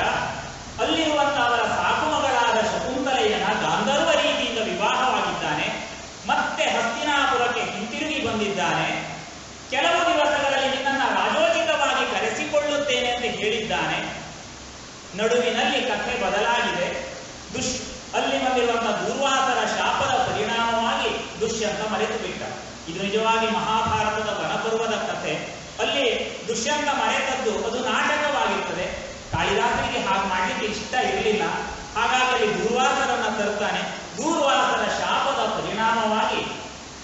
ಅಲ್ಲಿರುವಂತಹ ಅವರ ಸಾಕುಮಗಳಾದ ಶಕುಂತಲೆಯನ್ನ ಗಾಂಧರ್ವ ರೀತಿಯಿಂದ ವಿವಾಹವಾಗಿದ್ದಾನೆ. ಮತ್ತೆ ಹಸ್ತಿನಾಪುರಕ್ಕೆ ಹಿಂತಿರುಗಿ ಬಂದಿದ್ದಾನೆ. ಕೆಲವು ದಿವಸಗಳಲ್ಲಿ ನಿನ್ನನ್ನು ರಾಜೋಚಿತವಾಗಿ ಕರೆಸಿಕೊಳ್ಳುತ್ತೇನೆ ಅಂತ ಹೇಳಿದ್ದಾನೆ. ನಡುವಿನಲ್ಲಿ ಕಥೆ ಬದಲಾಗಿದೆ. ಅಲ್ಲಿ ಬಂದಿರುವಂತಹ ದುರ್ವಾಸರ ಶಾಪದ ಪರಿಣಾಮವಾಗಿ ದುಷ್ಯಂತ ಮರೆತು ಬಿಟ್ಟ. ಇದು ನಿಜವಾಗಿ ಮಹಾಭಾರತದ ವನಪರ್ವದ ಕಥೆ. ಅಲ್ಲಿ ದುಷ್ಯಂತ ಮರೆತದ್ದು ಅದು ನಾಟಕವಾಗಿರ್ತದೆ. ಕಾಳಿದಾಸನಿಗೆ ಹಾಗೆ ಮಾಡಲಿಕ್ಕೆ ಇಷ್ಟ ಇರಲಿಲ್ಲ. ಹಾಗಾಗಿ ಅಲ್ಲಿ ದುರ್ವಾಸರನ್ನ ತರ್ತಾನೆ. ದೂರ್ವಾಸರ ಶಾಪದ ಪರಿಣಾಮವಾಗಿ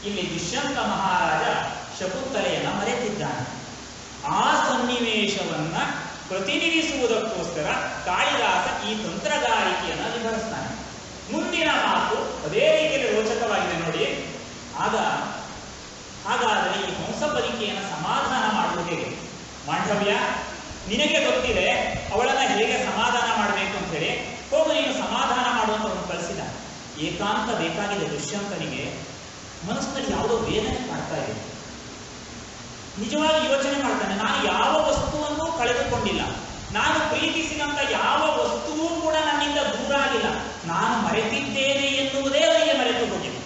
ಇಲ್ಲಿ ದುಷ್ಯಂತ ಮಹಾರಾಜ ಶಕುಂತಲೆಯನ್ನ ಮರೆತಿದ್ದಾನೆ. ಆ ಸನ್ನಿವೇಶವನ್ನ ಪ್ರತಿನಿಧಿಸುವುದಕ್ಕೋಸ್ಕರ ಕಾಳಿದಾಸ ಈ ತಂತ್ರಗಾರಿಕೆಯನ್ನು ನಿಭಾಯಿಸ್ತಾನೆ. ಮುಂದಿನ ಮಾತು ಅದೇ ರೀತಿಯಲ್ಲಿ ರೋಚಕವಾಗಿದೆ ನೋಡಿ. ಹಾಗಾದರೆ ಈ ಹಂಸಪದಿಕೆಯನ್ನು ಸಮಾಧಾನ ಮಾಡುವುದು ಹೇಗೆ? ಮಾಂಡವ್ಯ, ನಿನಗೆ ಗೊತ್ತಿದೆ ಅವಳನ್ನ ಹೇಗೆ ಸಮಾಧಾನ ಮಾಡಬೇಕು ಅಂತ ಹೇಳಿ. ಹೋಗು, ನೀನು ಸಮಾಧಾನ ಮಾಡುವಂತವನು ಕಳಿಸಿದ. ಏಕಾಂತ ಬೇಕಾಗಿದೆ ದುಷ್ಯಂತನಿಗೆ. ಮನಸ್ಸಿನಲ್ಲಿ ಯಾವುದೋ ವೇದನೆ ಕಾಡ್ತಾ ಇದೆ. ನಿಜವಾಗಿ ಯೋಚನೆ ಮಾಡ್ತಾನೆ, ನಾನು ಯಾವ ವಸ್ತುವನ್ನು ಕಳೆದುಕೊಂಡಿಲ್ಲ, ನಾನು ಪ್ರೀತಿಸಿದಂತ ಯಾವ ವಸ್ತುವೂ ಕೂಡ ನನ್ನಿಂದ ದೂರ ಆಗಿಲ್ಲ, ನಾನು ಮರೆತಿದ್ದೇನೆ ಎನ್ನುವುದೇ ಅವನಿಗೆ ಮರೆತು ಹೋಗಿದೆ.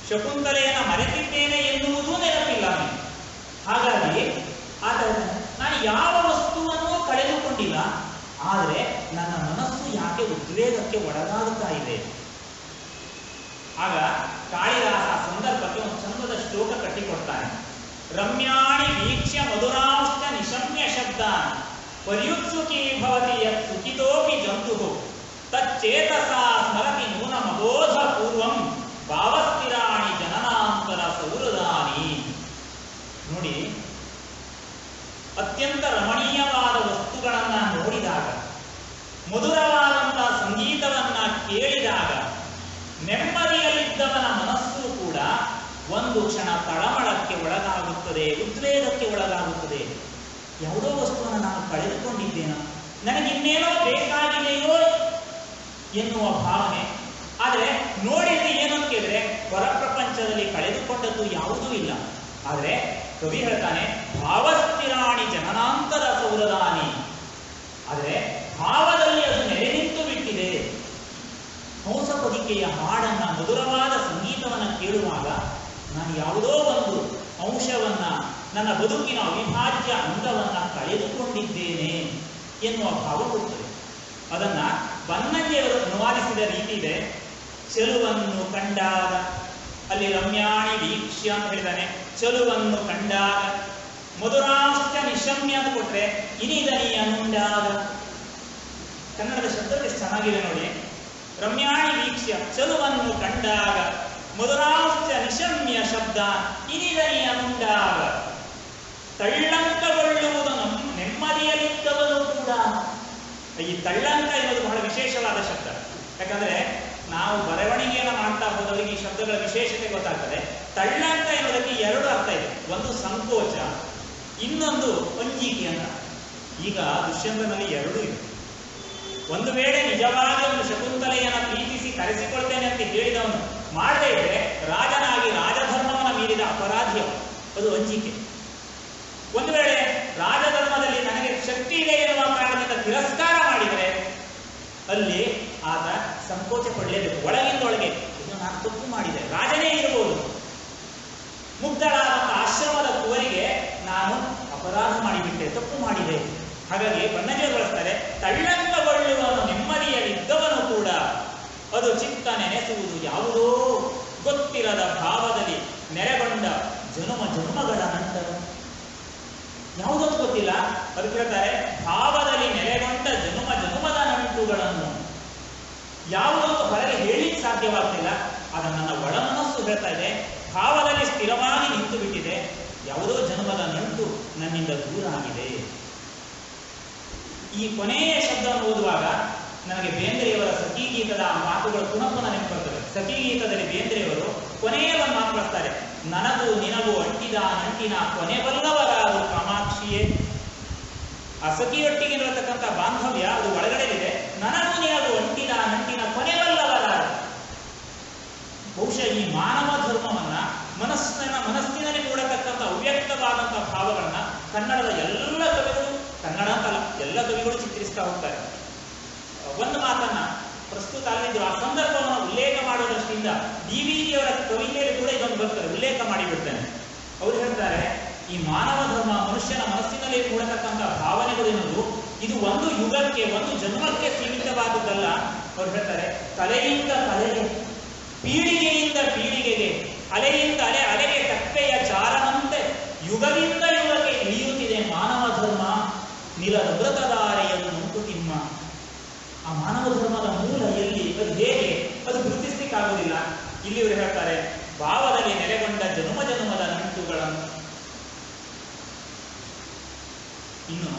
ಶಕುಂತಲೆಯನ್ನ ಮರೆತಿದ್ದೇನೆ ಎನ್ನುವುದೂ ನೆನಪಿಲ್ಲ ಅವನಿಗೆ. ಹಾಗಾಗಿ ನಾನು ಯಾವ ವಸ್ತುವನ್ನು ಕಳೆದುಕೊಂಡಿಲ್ಲ, ಆದರೆ ನನ್ನ ಮನಸ್ಸು ಯಾಕೆ ಉದ್ವೇಗಕ್ಕೆ ಒಳಗಾಗುತ್ತಾ ಇದೆ. ಆಗ ಕಾಳಿದಾಸ ಸಂದರ್ಭಕ್ಕೆ ಒಂದು ಚಂದದ ಶ್ಲೋಕ ಕಟ್ಟಿಕೊಡ್ತಾನೆ. ರಮ್ಯಾಣಿ ವೀಕ್ಷ್ಯ ಮಧುರಾಂಶ್ಚ ನಿಶಮ್ಯ ಶಬ್ದ ಪರ್ಯುತ್ಸುಕೀ ಭವತಿ ಯತ್ ಸುಖಿತೋಪಿ ಜಂತು ತಚ್ಚೇತಸಾ ಸ್ಮರತಿ ನೂನ ಮಬೋಧ ಪೂರ್ವಂ ಭಾವಸ್ಥಿರಾಣಿ ಜನನಾಂತರ ಸೌರದಾನಿ. ನೋಡಿ, ಅತ್ಯಂತ ರಮಣೀಯವಾದ ವಸ್ತುಗಳನ್ನ ನೋಡಿದಾಗ, ಮಧುರವಾದಂತಹ ಸಂಗೀತವನ್ನ ಕೇಳಿದಾಗ ನೆಮ್ಮದಿಯಲ್ಲಿದ್ದವನ ಮನಸ್ಸು ಕೂಡ ಒಂದು ಕ್ಷಣ ತಳಮಳಕ್ಕೆ ಒಳಗಾಗುತ್ತದೆ, ಉದ್ವೇಗಕ್ಕೆ ಒಳಗಾಗುತ್ತದೆ. ಯಾವುದೋ ವಸ್ತುವನ್ನು ನಾನು ಕಳೆದುಕೊಂಡಿದ್ದೇನೋ, ನನಗಿನ್ನೇನೋ ಬೇಕಾಗಿದೆಯೋ ಎನ್ನುವ ಭಾವನೆ. ಆದರೆ ನೋಡಿದ್ರೆ ಏನು ಅಂತ ಕೇಳಿದ್ರೆ ಹೊರ ಪ್ರಪಂಚದಲ್ಲಿ ಕಳೆದುಕೊಂಡದ್ದು ಯಾವುದೂ ಇಲ್ಲ. ಆದರೆ ಕವಿ ಹೇಳ್ತಾನೆ, ಭಾವಸ್ಥಿರಾಣಿ ಜನನಾಂತರ ಸೌರದಾನಿ. ಆದರೆ ಭಾವದಲ್ಲಿ ಅದು ನೆಲೆ ನಿಂತು ಬಿಟ್ಟಿದೆ. ಹಂಸಪದಿಕೆಯ ಹಾಡನ್ನ, ಮಧುರವಾದ ಸಂಗೀತವನ್ನ ಕೇಳುವಾಗ ನಾನು ಯಾವುದೋ ಒಂದು ಅಂಶವನ್ನ, ನನ್ನ ಬದುಕಿನ ಅವಿಭಾಜ್ಯ ಅಂಗವನ್ನ ಕಳೆದುಕೊಂಡಿದ್ದೇನೆ ಎನ್ನುವ ಭಾವ ಕೊಡುತ್ತದೆ. ಅದನ್ನ ಬನ್ನಂಜಿಯವರು ಅನುವಾದಿಸಿದ ರೀತಿ ಇದೆ. ಚೆಲುವನ್ನು ಕಂಡಾಗ, ಅಲ್ಲಿ ರಮ್ಯಾಣಿ ವೀಕ್ಷ್ಯ ಅಂತ ಹೇಳಿದಾನೆ, ಚೆಲುವನ್ನು ಕಂಡಾಗ. ಮಧುರಾಂಶ್ಚ ನಿಶಮ್ಯ ಅಂತ ಕೊಟ್ರೆ ಇನಿದನಿಯ ನುಂಡಾಗ. ಕನ್ನಡದ ಶಬ್ದ ಎಷ್ಟು ಚೆನ್ನಾಗಿದೆ ನೋಡಿ. ರಮ್ಯಾಣಿ ವೀಕ್ಷ್ಯ, ಚೆಲುವನ್ನು ಕಂಡಾಗ. ಮಧುರಾಂಶ್ಚ ನಿಶಮ್ಯ ಶಬ್ದ ಇನಿದನಿಯ ನುಂಡಾಗ. ತಳ್ಳಂಕಗೊಳ್ಳುವುದನ್ನು ಈ ತಳ್ಳಂಕ ಎನ್ನುವುದು ಬಹಳ ವಿಶೇಷವಾದ ಶಬ್ದ. ಯಾಕಂದ್ರೆ ನಾವು ಬರವಣಿಗೆಯನ್ನು ಮಾಡ್ತಾ ಹೋದವರಿಗೆ ಈ ಶಬ್ದಗಳ ವಿಶೇಷತೆ ಗೊತ್ತಾಗ್ತದೆ. ತಳ್ಳಂಕ ಎನ್ನುವುದಕ್ಕೆ ಎರಡು ಅರ್ಥ ಇದೆ. ಒಂದು ಸಂಕೋಚ, ಇನ್ನೊಂದು ಅಂಜಿಕೆ ಅಂತ. ಈಗ ದುಷ್ಯಂತನಲ್ಲಿ ಎರಡೂ ಇದೆ. ಒಂದು ವೇಳೆ ನಿಜವಾಗಿ ಅವನು ಶಕುಂತಲೆಯನ್ನು ಪ್ರೀತಿಸಿ ಕರೆಸಿಕೊಳ್ತೇನೆ ಅಂತ ಹೇಳಿದವನು ಮಾಡದೇ ಇದ್ರೆ ರಾಜನಾಗಿ ರಾಜಧರ್ಮವನ್ನು ಮೀರಿದ ಅಪರಾಧಿಯ, ಅದು ಅಂಜಿಕೆ. ಒಂದು ವೇಳೆ ರಾಜಧರ್ಮದಲ್ಲಿ ನನಗೆ ಶಕ್ತಿ ಇದೆ ಎನ್ನುವ ಕಾರಣದಿಂದ ತಿರಸ್ಕಾರ ಮಾಡಿದರೆ ಅಲ್ಲಿ ಆತ ಸಂಕೋಚ ಪಡಲೇಬೇಕು. ಒಳಗಿಂದೊಳಗೆ ಇದು ನಾನು ತಪ್ಪು ಮಾಡಿದೆ, ರಾಜನೇ ಇರಬಹುದು. ಮುಗ್ಧಳಾದಂಥ ಆಶ್ರಮದ ಕುವರಿಗೆ ನಾನು ಅಪರಾಧ ಮಾಡಿಬಿಟ್ಟೆ, ತಪ್ಪು ಮಾಡಿದೆ. ಹಾಗಾಗಿ ಬನ್ನಂಜರು ಬಳಸ್ತಾರೆ, ತಳ್ಳಂಕಗೊಳ್ಳುವನು ನೆಮ್ಮದಿಯಲ್ಲಿದ್ದವನು ಕೂಡ ಅದು ಚಿತ್ತ ನೆನೆಸುವುದು ಯಾವುದೋ ಗೊತ್ತಿರದ ಭಾವದಲ್ಲಿ ನೆರೆಗೊಂಡ ಜನುಮಗಳ ನಂತರ. ಯಾವುದೊಂದು ಗೊತ್ತಿಲ್ಲ, ಅದು ಹೇಳ್ತಾರೆ ಭಾವದಲ್ಲಿ ನೆಲೆಗೊಂಡ ಜನುಮದ ನಂಟುಗಳನ್ನು ಯಾವುದೊಂದು ಹೊರಗೆ ಹೇಳಿಕ್ಕೆ ಸಾಧ್ಯವಾಗ್ತಿಲ್ಲ, ಅದನ್ನು ನನ್ನ ಒಳ ಮನಸ್ಸು ಹೇಳ್ತಾ ಇದೆ. ಭಾವದಲ್ಲಿ ಸ್ಥಿರವಾಗಿ ನಿಂತು ಬಿಟ್ಟಿದೆ, ಯಾವುದೋ ಜನ್ಮದ ನಂಟು ನನ್ನಿಂದ ದೂರ ಆಗಿದೆ. ಈ ಕೊನೆಯ ಶಬ್ದವನ್ನು ಓದುವಾಗ ನನಗೆ ಬೇಂದ್ರೆಯವರ ಸಖಿ ಗೀತದ ಆ ಮಾತುಗಳು ಪುನಃ ನೆನಪುತ್ತದೆ. ಸಖಿ ಗೀತದಲ್ಲಿ ಬೇಂದ್ರೆಯವರು ಕೊನೆಯ ಒಂದು ಮಾತು ಬಳಸ್ತಾರೆ, ನನಗೂ ನಿನಗೂ ಅಂಟಿದ ನಂಟಿನ ಕೊನೆಬಲ್ಲವರಾರು ಕಾಮಾಕ್ಷಿಯೇ. ಆ ಸಖಿಯೊಟ್ಟಿಗೆ ಇರತಕ್ಕಂಥ ಬಾಂಧವ್ಯ ಅದು ಒಳಗಡೆ ಇದೆ. ನನಗೂ ನಿನಗೂ ಅಂಟಿದ ನಂಟಿನ ಕೊನೆಬಲ್ಲವರಾರು. ಬಹುಶಃ ಈ ಮಾನವ ಧರ್ಮವನ್ನ ಮನಸ್ಸಿನಲ್ಲಿ ಮೂಡತಕ್ಕಂಥ ಅವ್ಯಕ್ತವಾದಂತಹ ಭಾವಗಳನ್ನ ಕನ್ನಡದ ಎಲ್ಲ ಕವಿಗಳು, ಕನ್ನಡ ಅಂತಲ್ಲ ಎಲ್ಲ ಕವಿಗಳು ಚಿತ್ರಿಸ್ತಾ ಹೋಗ್ತಾರೆ. ಒಂದು ಮಾತನ್ನ ಪ್ರಸ್ತುತ ಅಲ್ಲಿದ್ರು, ಆ ಸಂದರ್ಭವನ್ನು ಉಲ್ಲೇಖ ಮಾಡುವ ದೃಷ್ಟಿಯಿಂದ ಡಿವಿಜಿಯವರ ಕವಿತೆಯಲ್ಲಿ ಕೂಡ ಇದೊಂದು ಬರ್ತದೆ, ಉಲ್ಲೇಖ ಮಾಡಿಬಿಡ್ತೇನೆ. ಅವರು ಹೇಳ್ತಾರೆ, ಈ ಮಾನವ ಧರ್ಮ ಮನುಷ್ಯನ ಮನಸ್ಸಿನಲ್ಲಿ ಮೂಡತಕ್ಕಂಥ ಭಾವನೆಗಳು ಎನ್ನುವುದು ಇದು ಒಂದು ಯುಗಕ್ಕೆ, ಒಂದು ಜನ್ಮಕ್ಕೆ ಸೀಮಿತವಾದದ್ದಲ್ಲ. ಅವ್ರು ಹೇಳ್ತಾರೆ, ತಲೆಯಿಂದ ತಲೆಗೆ, ಪೀಳಿಗೆಯಿಂದ ಪೀಳಿಗೆಗೆ, ಅಲೆಯಿಂದ ಅಲೆಗೆ ಕಪ್ಪೆಯ ಚಾರನಂತೆ ಯುಗದಿಂದ ಯುಗಕ್ಕೆ ಇಳಿಯುತ್ತಿದೆ ಮಾನವ ಧರ್ಮ ನಿಲದ ಮೃತಧಾರೆಯನ್ನು ಮಂಕುತಿಮ್ಮ. ಆ ಮಾನವ ಧರ್ಮದ ಮೂಲ ಎಲ್ಲಿ, ಅದು ಹೇಗೆ, ಅದು ಗುರುತಿಸಲಿಕ್ಕಾಗುವುದಿಲ್ಲ. ಇಲ್ಲಿ ಇವರು ಹೇಳ್ತಾರೆ, ಭಾವದಲ್ಲಿ ನೆಲೆಗೊಂಡ ಜನುಮದ ನಂಟುಗಳನ್ನು. ಇನ್ನು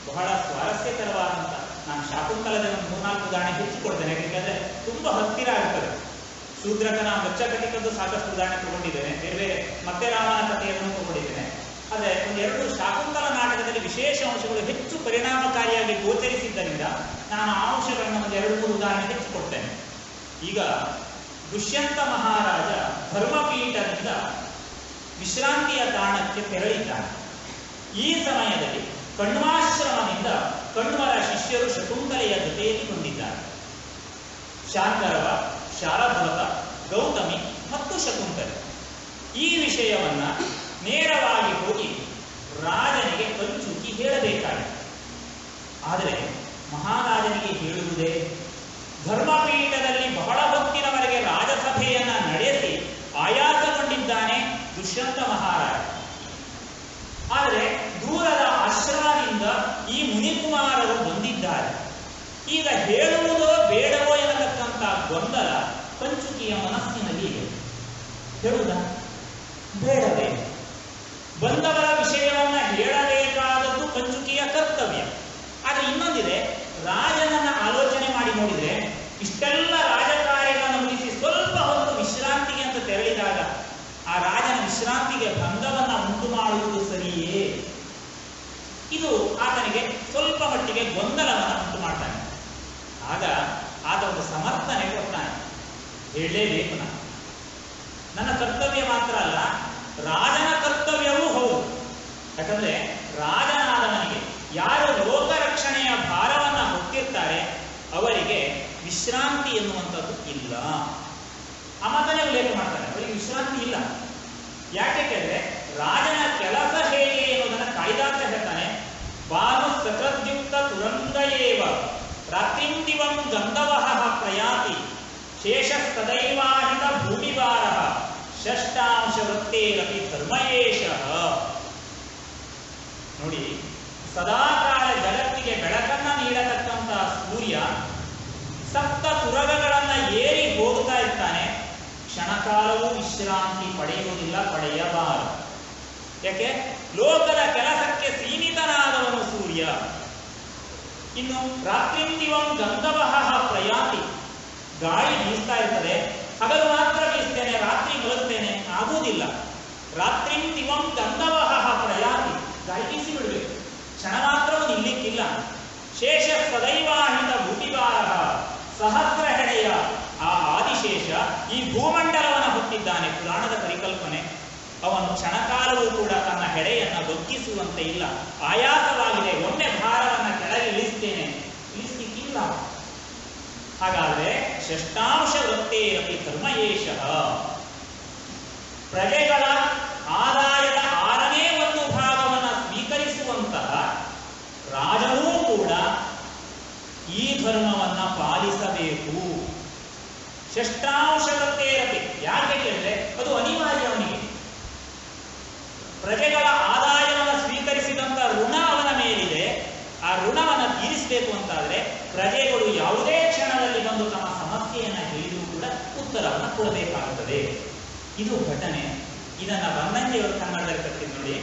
ಬಹಳ ಸ್ವಾರಸ್ಯಕರವಾದಂತ, ನಾನು ಶಾಕುಂತಲದ ಒಂದು 3-4 ಉದಾಹರಣೆ ಹೆಚ್ಚು ಕೊಡ್ತೇನೆ, ಯಾಕೆಂದ್ರೆ ತುಂಬಾ ಹತ್ತಿರ ಆಗ್ತದೆ. ಶೂದ್ರಕನ ಮಚ್ಚಕಟಿಕದ್ದು ಸಾಕಷ್ಟು ಉದಾಹರಣೆ ತಗೊಂಡಿದ್ದೇನೆ, ಬೇರೆ ಬೇರೆ ಮತ್ತೆ ರಾಮನ ಕಥೆಯನ್ನು ತಗೊಂಡಿದ್ದೇನೆ. ಆದರೆ ಒಂದೆರಡು ಶಾಕುಂತಲ ನಾಟಕದಲ್ಲಿ ವಿಶೇಷ ಅಂಶಗಳು ಹೆಚ್ಚು ಪರಿಣಾಮಕಾರಿಯಾಗಿ ಗೋಚರಿಸಿದ್ದರಿಂದ ನಾನು ಆ ಅಂಶಗಳನ್ನು ಒಂದು 2-3 ಉದಾಹರಣೆ ಹೆಚ್ಚು ಕೊಡ್ತೇನೆ. ಈಗ ದುಷ್ಯಂತ ಮಹಾರಾಜ ಧರ್ಮಪೀಠದಿಂದ ವಿಶ್ರಾಂತಿಯ ತಾಣಕ್ಕೆ ತೆರಳಿದ್ದಾನೆ. ಈ ಸಮಯದಲ್ಲಿ ಕಣ್ವಾಶ್ರಮದಿಂದ ಕಣ್ವರ ಶಿಷ್ಯರು ಶಕುಂತಲೆಯ ಜೊತೆಯಲ್ಲಿ ಕೊಂಡಿದ್ದಾರೆ. ಶಾಂಕರವ, ಶಾರದ್ವತ, ಗೌತಮಿ ಮತ್ತು ಶಕುಂತಲೆ. ಈ ವಿಷಯವನ್ನ ನೇರವಾಗಿ ಹೋಗಿ ರಾಜನಿಗೆ ಕಂಚುಕಿ ಹೇಳಬೇಕಾಗಿತ್ತು. ಆದರೆ ಮಹಾರಾಜನಿಗೆ ಹೇಳುವುದೇ, ಧರ್ಮಪೀಠದಲ್ಲಿ ಬಹಳ ಹೊತ್ತಿನವರೆಗೆ ರಾಜಸಭೆಯನ್ನ ನಡೆಸಿ ಆಯಾಸಗೊಂಡಿದ್ದಾನೆ ದುಷ್ಯಂತ ಮಹಾರಾಜ. ಆದರೆ ದೂರದ ಆಶ್ರಮದಿಂದ ಈ ಮುನಿಕುಮಾರರು ಬಂದಿದ್ದಾರೆ. ಈಗ ಹೇಳುವುದೋ ಬೇಡವೋ ಎನ್ನತಕ್ಕಂಥ ಗೊಂದಲ ಕಂಚುಕಿಯ ಮನಸ್ಸಿನಲ್ಲಿ ಇದೆ. ಹೇಳುವುದ ಬೇಡವೇ? ಬಂದವರ ವಿಷಯವನ್ನ ಹೇಳಬೇಕಾದದ್ದು ಕಂಚುಕಿಯ ಕರ್ತವ್ಯ. ಆದರೆ ಇನ್ನೊಂದಿದೆ, ರಾಜನನ್ನ ಆಲೋಚನೆ ಮಾಡಿ ನೋಡಿದ್ರೆ ಇಷ್ಟೆಲ್ಲ ರಾಜಕಾರ್ಯಗಳನ್ನು ಮುಗಿಸಿ ಸ್ವಲ್ಪ ಹೊತ್ತು ವಿಶ್ರಾಂತಿಗೆ ಅಂತ ತೆರಳಿದಾಗ ಆ ರಾಜನ ವಿಶ್ರಾಂತಿಗೆ ಭಂಗವನ್ನ ಉಂಟು ಮಾಡುವುದು ಸರಿಯೇ? ಇದು ಆತನಿಗೆ ಸ್ವಲ್ಪ ಮಟ್ಟಿಗೆ ಗೊಂದಲವನ್ನು ಉಂಟು ಮಾಡ್ತಾನೆ. ಆಗ ಆತ ಒಂದು ಸಮರ್ಥನೆ ಕೊಡ್ತಾನೆ, ಹೇಳಲೇಬೇಕು, ನನ್ನ ಕರ್ತವ್ಯ ಮಾತ್ರ ಅಲ್ಲ, ರಾಜನ ಕರ್ತವ್ಯವೂ ಹೌದು. ಯಾಕಂದ್ರೆ ರಾಜನಾದವನಿಗೆ ಯಾರು ಲೋಕರಕ್ಷಣೆಯ ಭಾರವನ್ನ ಹೊತ್ತಿರ್ತಾರೆ ಅವರಿಗೆ ವಿಶ್ರಾಂತಿ ಎನ್ನುವಂಥದ್ದು ಇಲ್ಲ. ಆ ಮಾತನ್ನೇ ಉಲ್ಲೇಖ ಮಾಡ್ತಾರೆ, ಅವರಿಗೆ ವಿಶ್ರಾಂತಿ ಇಲ್ಲ. ಯಾಕೆ ಕೇಳಿದ್ರೆ ರಾಜನ ಕೆಲಸ ಹೇಗೆ ಎನ್ನುವುದನ್ನು ಕಾಳಿದಾಸ ಹೇಳ್ತಾನೆ. ಬಾನು ಸಕೃದ್ಯುಕ್ತ ತುರಂಗಯೇವ ರಾತ್ರಿಂದಿವಂ ಗಂಧವಃ ಪ್ರಯಾತಿ ಶೇಷ ಸದೈವಾಹಿತ ಭೂಮಿವಾರ ಷಷ್ಟಾಂಶ ವೃತ್ತೇರಪಿ ಧರ್ಮಯೇಷಃ. ನೋಡಿ, ಸದಾಕಾಲ ಜಗತ್ತಿಗೆ ಬೆಳಕನ್ನ ನೀಡತಕ್ಕಂತಹ ಸೂರ್ಯ ಸಪ್ತ ತುರಗಗಳನ್ನ ಏರಿ ಹೋಗ್ತಾ ಇರ್ತಾನೆ. ಕ್ಷಣಕಾಲವೂ ವಿಶ್ರಾಂತಿ ಪಡೆಯುವುದಿಲ್ಲ, ಪಡೆಯಬಾರದು. ಯಾಕೆ? ಲೋಕದ ಕೆಲಸಕ್ಕೆ ಸೀಮಿತನಾದವನು ಸೂರ್ಯ. ಇನ್ನು ರಾತ್ರಿಂದಿವಂ ಗಂಧವಹ ಪ್ರಯಾತಿ, ಗಾಳಿ ಬೀಸ್ತಾ ಇರ್ತದೆ, ಹಗಲು ಮಾತ್ರ ಬೀಸ್ತೇನೆ, ರಾತ್ರಿ ಮಲಗ್ತೇನೆ ಆಗುವುದಿಲ್ಲ. ರಾತ್ರಿಂದಿವಂ ಗಂಧವಹ ಪ್ರಯಾತಿ, ಗಾಳಿ ಬೀಸಿ ಬಿಡಬೇಕು, ಕ್ಷಣ ಮಾತ್ರವೂ ನಿಲ್ಲಿಕ್ಕಿಲ್ಲ. ಶೇಷ ಸದೈವಾಹಿತ ಭೂತಿವಾರ, ಸಹಸ್ರ ಹೆಡೆಯ ಆ ಆದಿಶೇಷ ಈ ಭೂಮಂಡಲವನ್ನು ಹೊತ್ತಿದ್ದಾನೆ. ಪುರಾಣದ ಪರಿಕಲ್ಪನೆ, ಅವನು ಕ್ಷಣಕಾಲವೂ ಕೂಡ ತನ್ನ ಹೆಡೆಯನ್ನು ಬಗ್ಗಿಸುವಂತೆ ಇಲ್ಲ. ಆಯಾಸವಾಗಿದೆ, ಒಮ್ಮೆ ಭಾರವನ್ನು ಕೆಳಗೆ ಇಳಿಸ್ತೇನೆ, ಇಳಿಸ್ಲಿಕ್ಕಿಲ್ಲ. ಹಾಗಾದ್ರೆ ಷಷ್ಟಾಂಶ ವೃತ್ತೇರಪಿ ಧರ್ಮಯೇಷ, ಪ್ರಜೆಗಳ ಆದಾಯದ 6ನೇ 1 ಭಾಗವನ್ನು ಸ್ವೀಕರಿಸುವಂತಹ ರಾಜನೂ ಕೂಡ ಈ ಧರ್ಮವನ್ನು ಪಾಲಿಸಬೇಕು. ಷಷ್ಟಾಂಶ ವೃತ್ತೇರಪಿ, ಯಾಕೆ ಕೇಳಿದ್ರೆ ಅದು ಅನಿವಾರ್ಯ. ಅವನಿಗೆ ಪ್ರಜೆಗಳ ಆದಾಯವನ್ನು ಸ್ವೀಕರಿಸಿದಂತ ಋಣ ಅವನ ಮೇಲಿದೆ. ಆ ಋಣವನ್ನು ತೀರಿಸಬೇಕು ಅಂತಾದ್ರೆ ಪ್ರಜೆಗಳು ಯಾವುದೇ ಕ್ಷಣದಲ್ಲಿ ಬಂದು ತಮ್ಮ ಸಮಸ್ಯೆಯನ್ನು ಹೇಳಿದರೂ ಕೂಡ ಉತ್ತರವನ್ನು ಕೊಡಬೇಕಾಗುತ್ತದೆ. ಇದು ಘಟನೆ. ಇದನ್ನ ಬನ್ನಂಜಿಯವರು ಕನ್ನಡದಲ್ಲಿ ಕಟ್ಟಿದ್ ನೋಡಿ.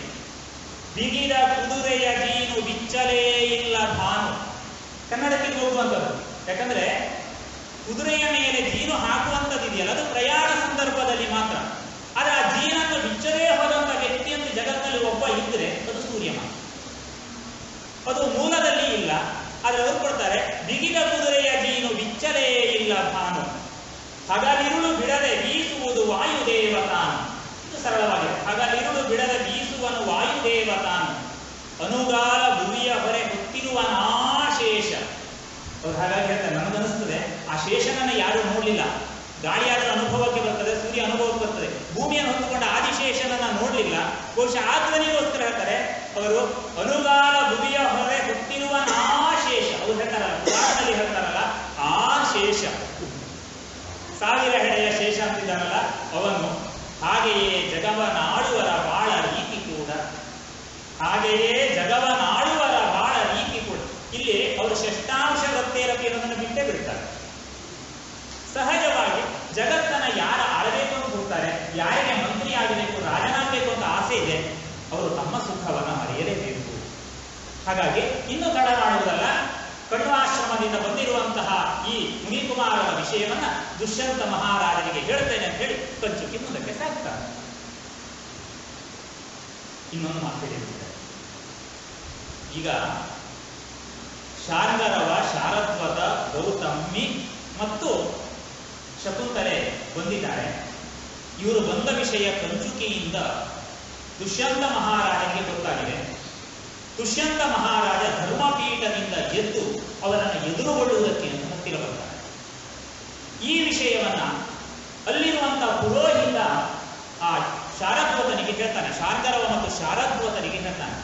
ಬಿಗಿದ ಕುದುರೆಯ ಜೀನು ಬಿಚ್ಚಲೇ ಇಲ್ಲ ಭಾನು, ಕನ್ನಡಕ್ಕೆ ಹೋಗುವಂಥದ್ದು. ಯಾಕಂದ್ರೆ ಕುದುರೆಯ ಮೇಲೆ ಜೀನು ಹಾಕುವಂಥದ್ದು ಇದೆಯಲ್ಲ, ಅದು ಪ್ರಯಾಣ ಸಂದರ್ಭದಲ್ಲಿ ಮಾತ್ರ. ಆದರೆ ಆ ಜೀನನ್ನು ಬಿಚ್ಚದೇ ಹೋದಂಥ ವ್ಯಕ್ತಿ ಅಂತ ಜಗತ್ತಲ್ಲಿ ಒಬ್ಬ ಇದ್ರೆ ಅದು ಸೂರ್ಯಮ. ಅದು ಮೂಲದಲ್ಲಿ ಇಲ್ಲ, ಆದರೆ ಅವರು ಕೊಡ್ತಾರೆ ಬಿಗಿದ ಕುದುರೆಯ ಜೀನು ಬಿಚ್ಚಲೇ ಇಲ್ಲ ಭಾನು, ಹಗಲಿರುಳು ಬಿಡದೆ ಬೀಸುವುದು ವಾಯುದೇವತಾನು. ಇದು ಸರಳವಾಗಿದೆ. ಹಗಲಿರುಳು ಬಿಡದೆ ಬೀಸುವನು ವಾಯುದೇವತಾನು, ಅನುಗಾಲ ಭುವಿಯ ಹೊರೆ ಹೊತ್ತಿರುವ ನಾಶೇಷ. ಅವ್ರು ಹಾಗಾಗಿ ಹೇಳ್ತಾರೆ, ನನಗನ್ನಿಸ್ತದೆ ಆ ಶೇಷನನ್ನು ಯಾರು ನೋಡ್ಲಿಲ್ಲ. ಗಾಳಿಯಾದರೂ ಅನುಭವಕ್ಕೆ ಬರ್ತದೆ, ಸೂರ್ಯ ಅನುಭವಕ್ಕೆ ಬರ್ತದೆ, ಭೂಮಿಯನ್ನು ಹೊತ್ತುಕೊಂಡ ಆದಿಶೇಷನನ್ನ ನೋಡ್ಲಿಲ್ಲ. ಬಹುಶಃ ಆತ್ಮನಿಗೋಸ್ಕರ ಹೇಳ್ತಾರೆ ಅವರು, ಅನುಗಾಲ ಭುವಿಯ ಹೊರೆ ಹೊತ್ತಿರುವ ನಾಶೇಷ. ಅವ್ರು ಹೇಳ್ತಾರಲ್ಲ, ಪುರಾಣದಲ್ಲಿ ಹೇಳ್ತಾರಲ್ಲ, ಆ ಶೇಷ 1000 ಹೆಡೆಯ ಶೇಷ ಅಂತಿದ್ದಾನಲ್ಲ ಅವನು. ಹಾಗೆಯೇ ಜಗವನಾಡುವರ ಬಾಳ ರೀತಿ ಕೂಡ, ಹಾಗೆಯೇ ಜಗವನಾಡುವರ ಬಾಳ ರೀತಿ ಕೂಡ. ಇಲ್ಲಿ ಅವರು ಷಷ್ಟಾಂಶ ವೃತ್ತೇರಪಿ ಅನ್ನೋದನ್ನು ಬಿಟ್ಟೇ ಬಿಡ್ತಾರೆ. ಸಹಜವಾಗಿ ಜಗತ್ತನ್ನ ಯಾರು ಆಳಬೇಕು ಅಂತ ಹೋಗ್ತಾರೆ, ಯಾರಿಗೆ ಮಂತ್ರಿ ಆಗಬೇಕು, ರಾಜನಾಗಬೇಕು ಅಂತ ಆಸೆ ಇದೆ, ಅವರು ತಮ್ಮ ಸುಖವನ್ನು ಮರೆಯಲೇಬೇಕು. ಹಾಗಾಗಿ ಇನ್ನು ತಡ ಮಾಡುವುದಲ್ಲ, ಕಣ್ವಾಶ್ರಮದಿಂದ ಬಂದಿರುವಂತಹ ಈ ಮುನಿಕುಮಾರರ ವಿಷಯವನ್ನ ದುಷ್ಯಂತ ಮಹಾರಾಜನಿಗೆ ಹೇಳ್ತೇನೆ ಅಂತ ಹೇಳಿ ಕಂಚುಕಿ ಮುಂದಕ್ಕೆ ಸಾಕ್ತಾರೆ. ಇನ್ನೊಂದು ಮಾತು ಹೇಳಿದ್ದಾರೆ. ಈಗ ಶಾರ್ಂಗರವ, ಶಾರದ್ವತ, ಗೌತಮಿ ಮತ್ತು ಶಕುಂತಲೆ ಬಂದಿದ್ದಾರೆ. ಇವರು ಬಂದ ವಿಷಯ ಕಂಚುಕಿಯಿಂದ ದುಷ್ಯಂತ ಮಹಾರಾಜನಿಗೆ ಗೊತ್ತಾಗಿದೆ. ದುಷ್ಯಂತ ಮಹಾರಾಜ ಧರ್ಮಪೀಠದಿಂದ ಎದ್ದು ಅವರನ್ನು ಎದುರುಗೊಳ್ಳುವುದಕ್ಕೆ ಅಂತ ಹತ್ತಿರ ಬರ್ತಾರೆ. ಈ ವಿಷಯವನ್ನ ಅಲ್ಲಿರುವಂತಹ ಪುರೋಹಿತ ಆ ಶಾರದ್ವತನಿಗೆ ಹೇಳ್ತಾನೆ, ಶಾರ್ಂಗರವ ಮತ್ತು ಶಾರದ್ವತನಿಗೆ ಹೇಳ್ತಾನೆ,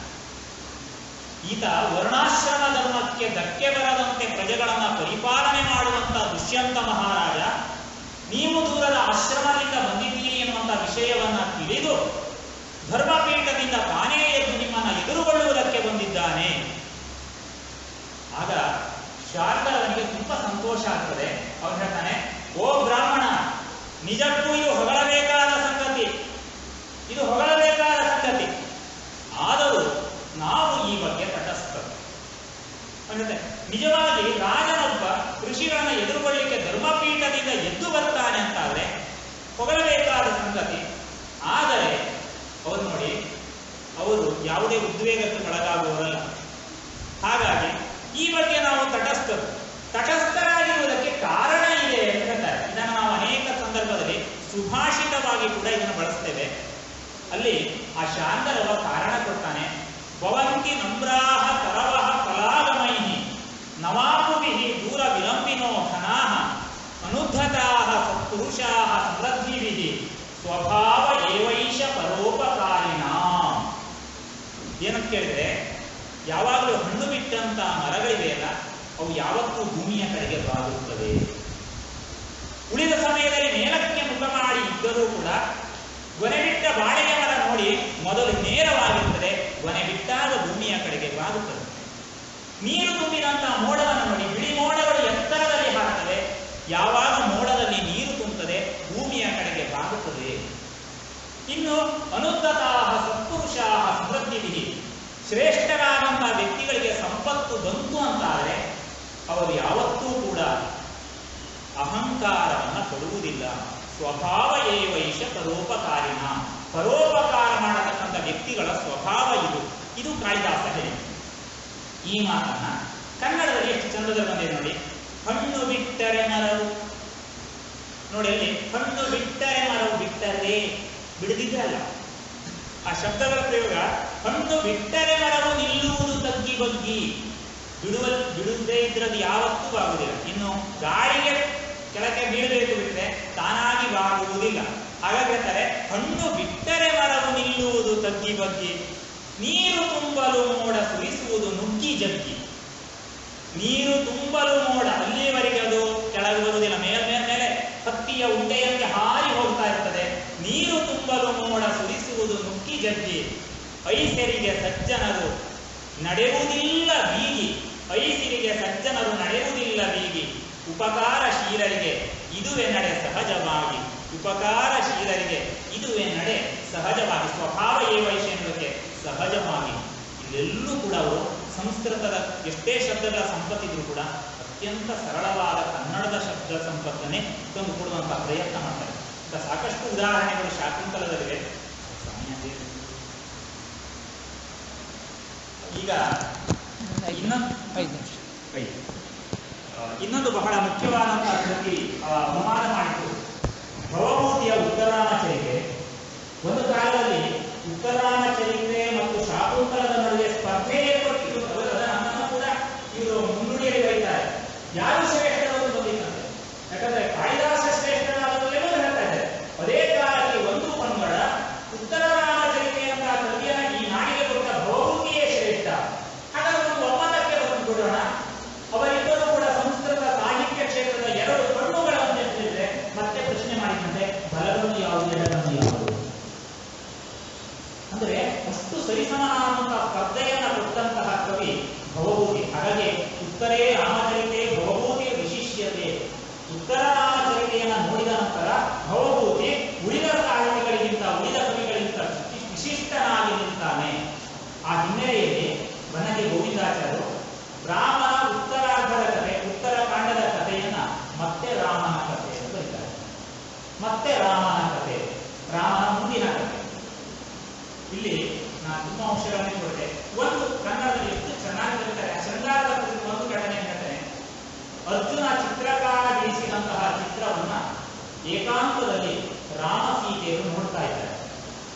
ಈತ ವರ್ಣಾಶ್ರಮ ಧರ್ಮಕ್ಕೆ ಧಕ್ಕೆ ಬರದಂತೆ ಪ್ರಜೆಗಳನ್ನ ಪರಿಪಾಲನೆ ಮಾಡುವಂತಹ ದುಷ್ಯಂತ ಮಹಾರಾಜ, ನೀವು ದೂರದ ಆಶ್ರಮದಿಂದ ಬಂದಿದ್ದೀರಿ ಎನ್ನುವಂಥ ವಿಷಯವನ್ನ ತಿಳಿದು ಧರ್ಮಪೀಠದಿಂದ ತಾನೇ ಎದ್ದು ನಿಮ್ಮನ್ನು ಎದುರುಗೊಳ್ಳುವುದಕ್ಕೆ ಬಂದಿದ್ದಾನೆ. ಆಗ ಶಾರ್ದರವನಿಗೆ ತುಂಬಾ ಸಂತೋಷ ಆಗ್ತದೆ. ಅವನು ಹೇಳ್ತಾನೆ, ಓ ಬ್ರಾಹ್ಮಣ, ನಿಜಕ್ಕೂ ಇದು ಹೊಗಳಬೇಕಾದ ಸಂಗತಿ, ಇದು ಹೊಗಳಬೇಕಾದ ಸಂಗತಿ. ಆದರೂ ನಾವು ಈ ಬಗ್ಗೆ ತಟಸ್ಥರು. ನಿಜವಾಗಿ ರಾಜನೊಬ್ಬ ಋಷಿಗಳನ್ನ ಎದುರುಗೊಳ್ಳಿಕ್ಕೆ ಧರ್ಮಪೀಠದಿಂದ ಎದ್ದು ಬರ್ತಾನೆ ಅಂತಾದ್ರೆ ಹೊಗಳಬೇಕಾದ ಸಂಗತಿ. ಆದರೆ ಅವರು ನೋಡಿ, ಅವರು ಯಾವುದೇ ಉದ್ವೇಗಕ್ಕೆ ಒಳಗಾಗುವವರಲ್ಲ. ಹಾಗಾಗಿ ಈ ಬಗ್ಗೆ ನಾವು ತಟಸ್ಥರಾಗಿರುವುದಕ್ಕೆ ಕಾರಣ ಇದೆ ಅಂತ ಹೇಳ್ತಾರೆ. ಇದನ್ನು ನಾವು ಅನೇಕ ಸಂದರ್ಭದಲ್ಲಿ ಸುಭಾಷಿತವಾಗಿ ಕೂಡ ಇದನ್ನು ಬಳಸ್ತೇವೆ. ಅಲ್ಲಿ ಆ ಶಾರ್ಂಗರವ ಕಾರಣ ಕೊಡ್ತಾನೆ. ಭವಂತಿ ನಮ್ರಾಹ ಕರವಃ ಫಲಾಗಮೈಹಿ ನವಾಪುಭಿಃ ದೂರ ವಿಲಂಬಿನೋ ಧನಾಃ ಅನುದ್ಧತಾಃ ಸತ್ಪುರುಷಾಃ ಸಮೃದ್ಧಿಭಿಃ ಸ್ವಭಾವ ಏವೈಷ ಪರೋಪಕಾರಿಣಾಂ. ಏನಂತ ಕೇಳಿದ್ರೆ, ಯಾವಾಗಲೂ ಹಣ್ಣು ಬಿಟ್ಟಂತ ಮರಗಳಿವೆಯಲ್ಲ, ಅವು ಯಾವತ್ತೂ ಭೂಮಿಯ ಕಡೆಗೆ ಬಾಗುತ್ತವೆ. ಉಳಿದ ಸಮಯದಲ್ಲಿ ಮೇಲಕ್ಕೆ ಮುಖ ಮಾಡಿ ಇದ್ದರೂ ಕೂಡ ಗೊನೆ ಬಿಟ್ಟ ಬಾಳೆಯ ಮರ ನೋಡಿ ಮೊದಲು ನೇರವಾಗಿರುತ್ತದೆ, ಗೊನೆ ಬಿಟ್ಟಾಗ ಭೂಮಿಯ ಕಡೆಗೆ ಬಾಗುತ್ತದೆ. ನೀರು ತುಂಬಿದಂತಹ ಮೋಡವನ್ನು ನೋಡಿ, ಬಿಳಿ ಮೋಡಗಳು ಎತ್ತರದಲ್ಲಿ ಹಾರುತ್ತವೆ. ಯಾವಾಗ ಮೋಡದಲ್ಲಿ ನೀರು ತುಂಬುತ್ತದೆ, ಭೂಮಿಯ ಕಡೆಗೆ ಬಾಗುತ್ತದೆ. ಇನ್ನು ಅನುದ್ಧತಾಃ ಸತ್ಪುರುಷಾಃ ಸಮೃದ್ಧಿಭಿಃ, ಶ್ರೇಷ್ಠರಾದಂತಹ ವ್ಯಕ್ತಿಗಳಿಗೆ ಸಂಪತ್ತು ಬಂತು ಅಂತಾದರೆ ಕೊಡುವುದಿಲ್ಲ. ಸ್ವಭಾವ ಏವೈಷ ಪರೋಪಕಾರಿಣ, ಪರೋಪಕಾರ ಮಾಡತಕ್ಕಂಥ ವ್ಯಕ್ತಿಗಳ ಸ್ವಭಾವ ಇದು. ಇದು ಕಾಳಿದಾಸ ಹೇಳಿ. ಈ ಮಾತನ್ನ ಕನ್ನಡದಲ್ಲಿ ಎಷ್ಟು ಚಂದದಲ್ಲಿ ಬಂದಿದೆ ನೋಡಿ. ಹಣ್ಣು ಬಿಟ್ಟರೆ ಮರವು, ನೋಡಿ ಅಲ್ಲಿ ಹಣ್ಣು ಬಿಟ್ಟರೆ ಮರವು, ಬಿಟ್ಟರೆ ಬಿಡದಿದ್ರೆ ಅಲ್ಲ, ಆ ಶಬ್ದಗಳ ಪ್ರಯೋಗ. ಹಣ್ಣು ಬಿಟ್ಟರೆ ಮರವು ನಿಲ್ಲುವುದು ತಗ್ಗಿ ಬಗ್ಗಿ, ಬಿಡುವುದೇ ಇದ್ರದ್ದು ಯಾವತ್ತೂ ಬಾಗುವುದಿಲ್ಲ. ಇನ್ನು ಗಾಳಿಗೆ ಕೆಳಗೆ ಬೀಳಬೇಕು ಬಿಟ್ಟರೆ ತಾನಾಗಿ ಬಾಗುವುದಿಲ್ಲ. ಹಾಗಾಗಿ ಹೇಳ್ತಾರೆ ಹಣ್ಣು ಬಿಟ್ಟರೆ ಮರವು ನಿಲ್ಲುವುದು ತಗ್ಗಿ ಬಗ್ಗಿ, ನೀರು ತುಂಬಲು ಮೋಡ ಸುರಿಸುವುದು ನುಗ್ಗಿ ಜಗ್ಗಿ. ನೀರು ತುಂಬಲು ಮೋಡ, ಅಲ್ಲಿಯವರೆಗೆ ಅದು ಕೆಳಗೆ ಬರುವುದಿಲ್ಲ, ಮೇಲೆ ಹತ್ತಿಯ ಉಂಡೆಯಂತೆ ಹಾರಿ ಹೋಗ್ತಾ ಇರ್ತದೆ. ನೀರು ತುಂಬಲು ಮೋಡ ಸುರಿಸುವುದು ನುಗ್ಗಿ ಜಗ್ಗಿ, ಐಸರಿಗೆ ಸಜ್ಜನರು ನಡೆಯುವುದಿಲ್ಲ ಬೀಗಿ, ಐಸಿರಿಗೆ ಸಜ್ಜನರು ನಡೆಯುವುದಿಲ್ಲ ಬೀಗಿ, ಉಪಕಾರಶೀಲರಿಗೆ ಇದುವೇ ನಡೆ ಸಹಜವಾಗಿ, ಉಪಕಾರಶೀಲರಿಗೆ ಇದುವೇ ನಡೆ ಸಹಜವಾಗಿ. ಸ್ವಭಾವ ಏವೈಷ ಎನ್ನುವುದಕ್ಕೆ ಸಹಜವಾಗಿ. ಇಲ್ಲೆಲ್ಲೂ ಕೂಡ ಅವರು ಸಂಸ್ಕೃತದ ಎಷ್ಟೇ ಶಬ್ದಗಳ ಸಂಪತ್ತಿದ್ರೂ ಕೂಡ ಅತ್ಯಂತ ಸರಳವಾದ ಕನ್ನಡದ ಶಬ್ದ ಸಂಪತ್ತನ್ನೇ ತಂದು ಕೊಡುವಂತಹ ಪ್ರಯತ್ನ ಮಾಡ್ತಾರೆ. ಅಂತ ಸಾಕಷ್ಟು ಉದಾಹರಣೆಗಳು ಶಾಕುಂತಲದಲ್ಲಿವೆ. ಈಗ ಇನ್ನೊಂದು ಬಹಳ ಮುಖ್ಯವಾದಂತಹ ಕೃತಿ ಅವಮಾನ ಮಾಡಿತು, ಭವಭೂತಿಯ ಉತ್ತರಾಮಚರಿತೆ. ಒಂದು ಕಾಲದಲ್ಲಿ ಉತ್ತರಾಮಚರಿತೆ ಮತ್ತು ಶಾಕುಂತಲದ ನಡುವೆ ಸ್ಪರ್ಧೆ ಏರ್ಪಟ್ಟಿದ್ದು. ನಮ್ಮನ್ನು ಕೂಡ ಇವರು ಮುನ್ನುಡಿಯಲ್ಲಿ ಬರೀತಾರೆ, ಯಾರು ಶ್ರೇಷ್ಠರು ಬಂದಿತ್ತಂತೆ. ಯಾಕಂದ್ರೆ ಕಾಳಿದಾಸ ಶ್ರೇಷ್ಠರಾದಲ್ಲೇನೋ ಹೇಳ್ತಾ ಇದ್ದಾರೆ. ಅದೇ ಕಾಲಕ್ಕೆ ಒಂದು ಪಂಗಡ ಉತ್ತರಾಮಚರಿತೆ ಅಂತ ಕೃತಿಯನ್ನ ಈ ನಾಡಿಗೆ ಕೊಟ್ಟ ಭವಭೂತಿಯೇ ಶ್ರೇಷ್ಠ. ಹಾಗಾದ್ರೆ ಒಂದು ಒಪ್ಪಂದಕ್ಕೆ ಬಂದುಬಿಡೋಣ, ಅವರಿಬ್ಬರು ಕೂಡ ಸಂಸ್ಕೃತ ಸಾಹಿತ್ಯ ಕ್ಷೇತ್ರದ ಎರಡು ಕಣ್ಣುಗಳನ್ನು ಎತ್ತಿದ್ರೆ ಮತ್ತೆ ಪ್ರಶ್ನೆ ಮಾಡಿದಂತೆ ಬಲಗಣ್ಣು ಯಾವುದು ಎಡಗಣ್ಣು ಯಾವುದು. ಅಂದ್ರೆ ಅಷ್ಟು ಸರಿಸಮಾನವಾದಂತಹ ಸ್ಪರ್ಧೆಯನ್ನ ಕೊಟ್ಟಂತಹ ಕವಿ ಭವಭೂತಿ. ಹಾಗಾಗಿ ಉತ್ತರೇ ರಾಮಚರಿತೆ ಭವಭೂತಿಯ ವಿಶಿಷ್ಯತೆ. ಉತ್ತರ ರಾಮಚರಿತೆಯನ್ನ ನೋಡಿದ ನಂತರ ಭವಭೂತಿ ಉಳಿದ ಸಾಹಿತಿಗಳಿಗಿಂತ ಉಳಿದ ಕವಿಗಳಿಗಿಂತ ವಿಶಿಷ್ಟನಾಗಿ ನಿಲ್ತಾನೆ. ಆ ಹಿನ್ನೆಲೆಯಲ್ಲಿ ಬನ್ನಗಿ ಗೋವಿಂದಾಚಾರ್ಯರು ರಾಮನ ಉತ್ತರಾರ್ಧದ ಕಥೆ, ಉತ್ತರ ಕಾಂಡದ ಕಥೆಯನ್ನ ಮತ್ತೆ ರಾಮನ ಕಥೆ ಎಂದು ಬರೀತಾರೆ. ಮತ್ತೆ ರಾಮನ ಕಥೆ, ರಾಮನ ಮುಂದಿನ ಕಥೆ. ಇಲ್ಲಿ ನಾನು ತುಂಬಾ ಅಂಶಗಳನ್ನು ಕೊಟ್ಟೆ. ಒಂದು ಕನ್ನಡದಲ್ಲಿ ಎಷ್ಟು ಚೆನ್ನಾಗಿ ಬರೀತಾರೆ. ಶೃಂಗಾರದ ಒಂದು ಘಟನೆ ಹೇಳ್ತೇನೆ. ಅರ್ಜುನ ಚಿತ್ರಕಾರ ಬಿಡಿಸಿದಂತಹ ಚಿತ್ರವನ್ನ ಏಕಾಂತದಲ್ಲಿ ರಾಮ ಸೀತೆಯರು ನೋಡ್ತಾ ಇದ್ದಾರೆ.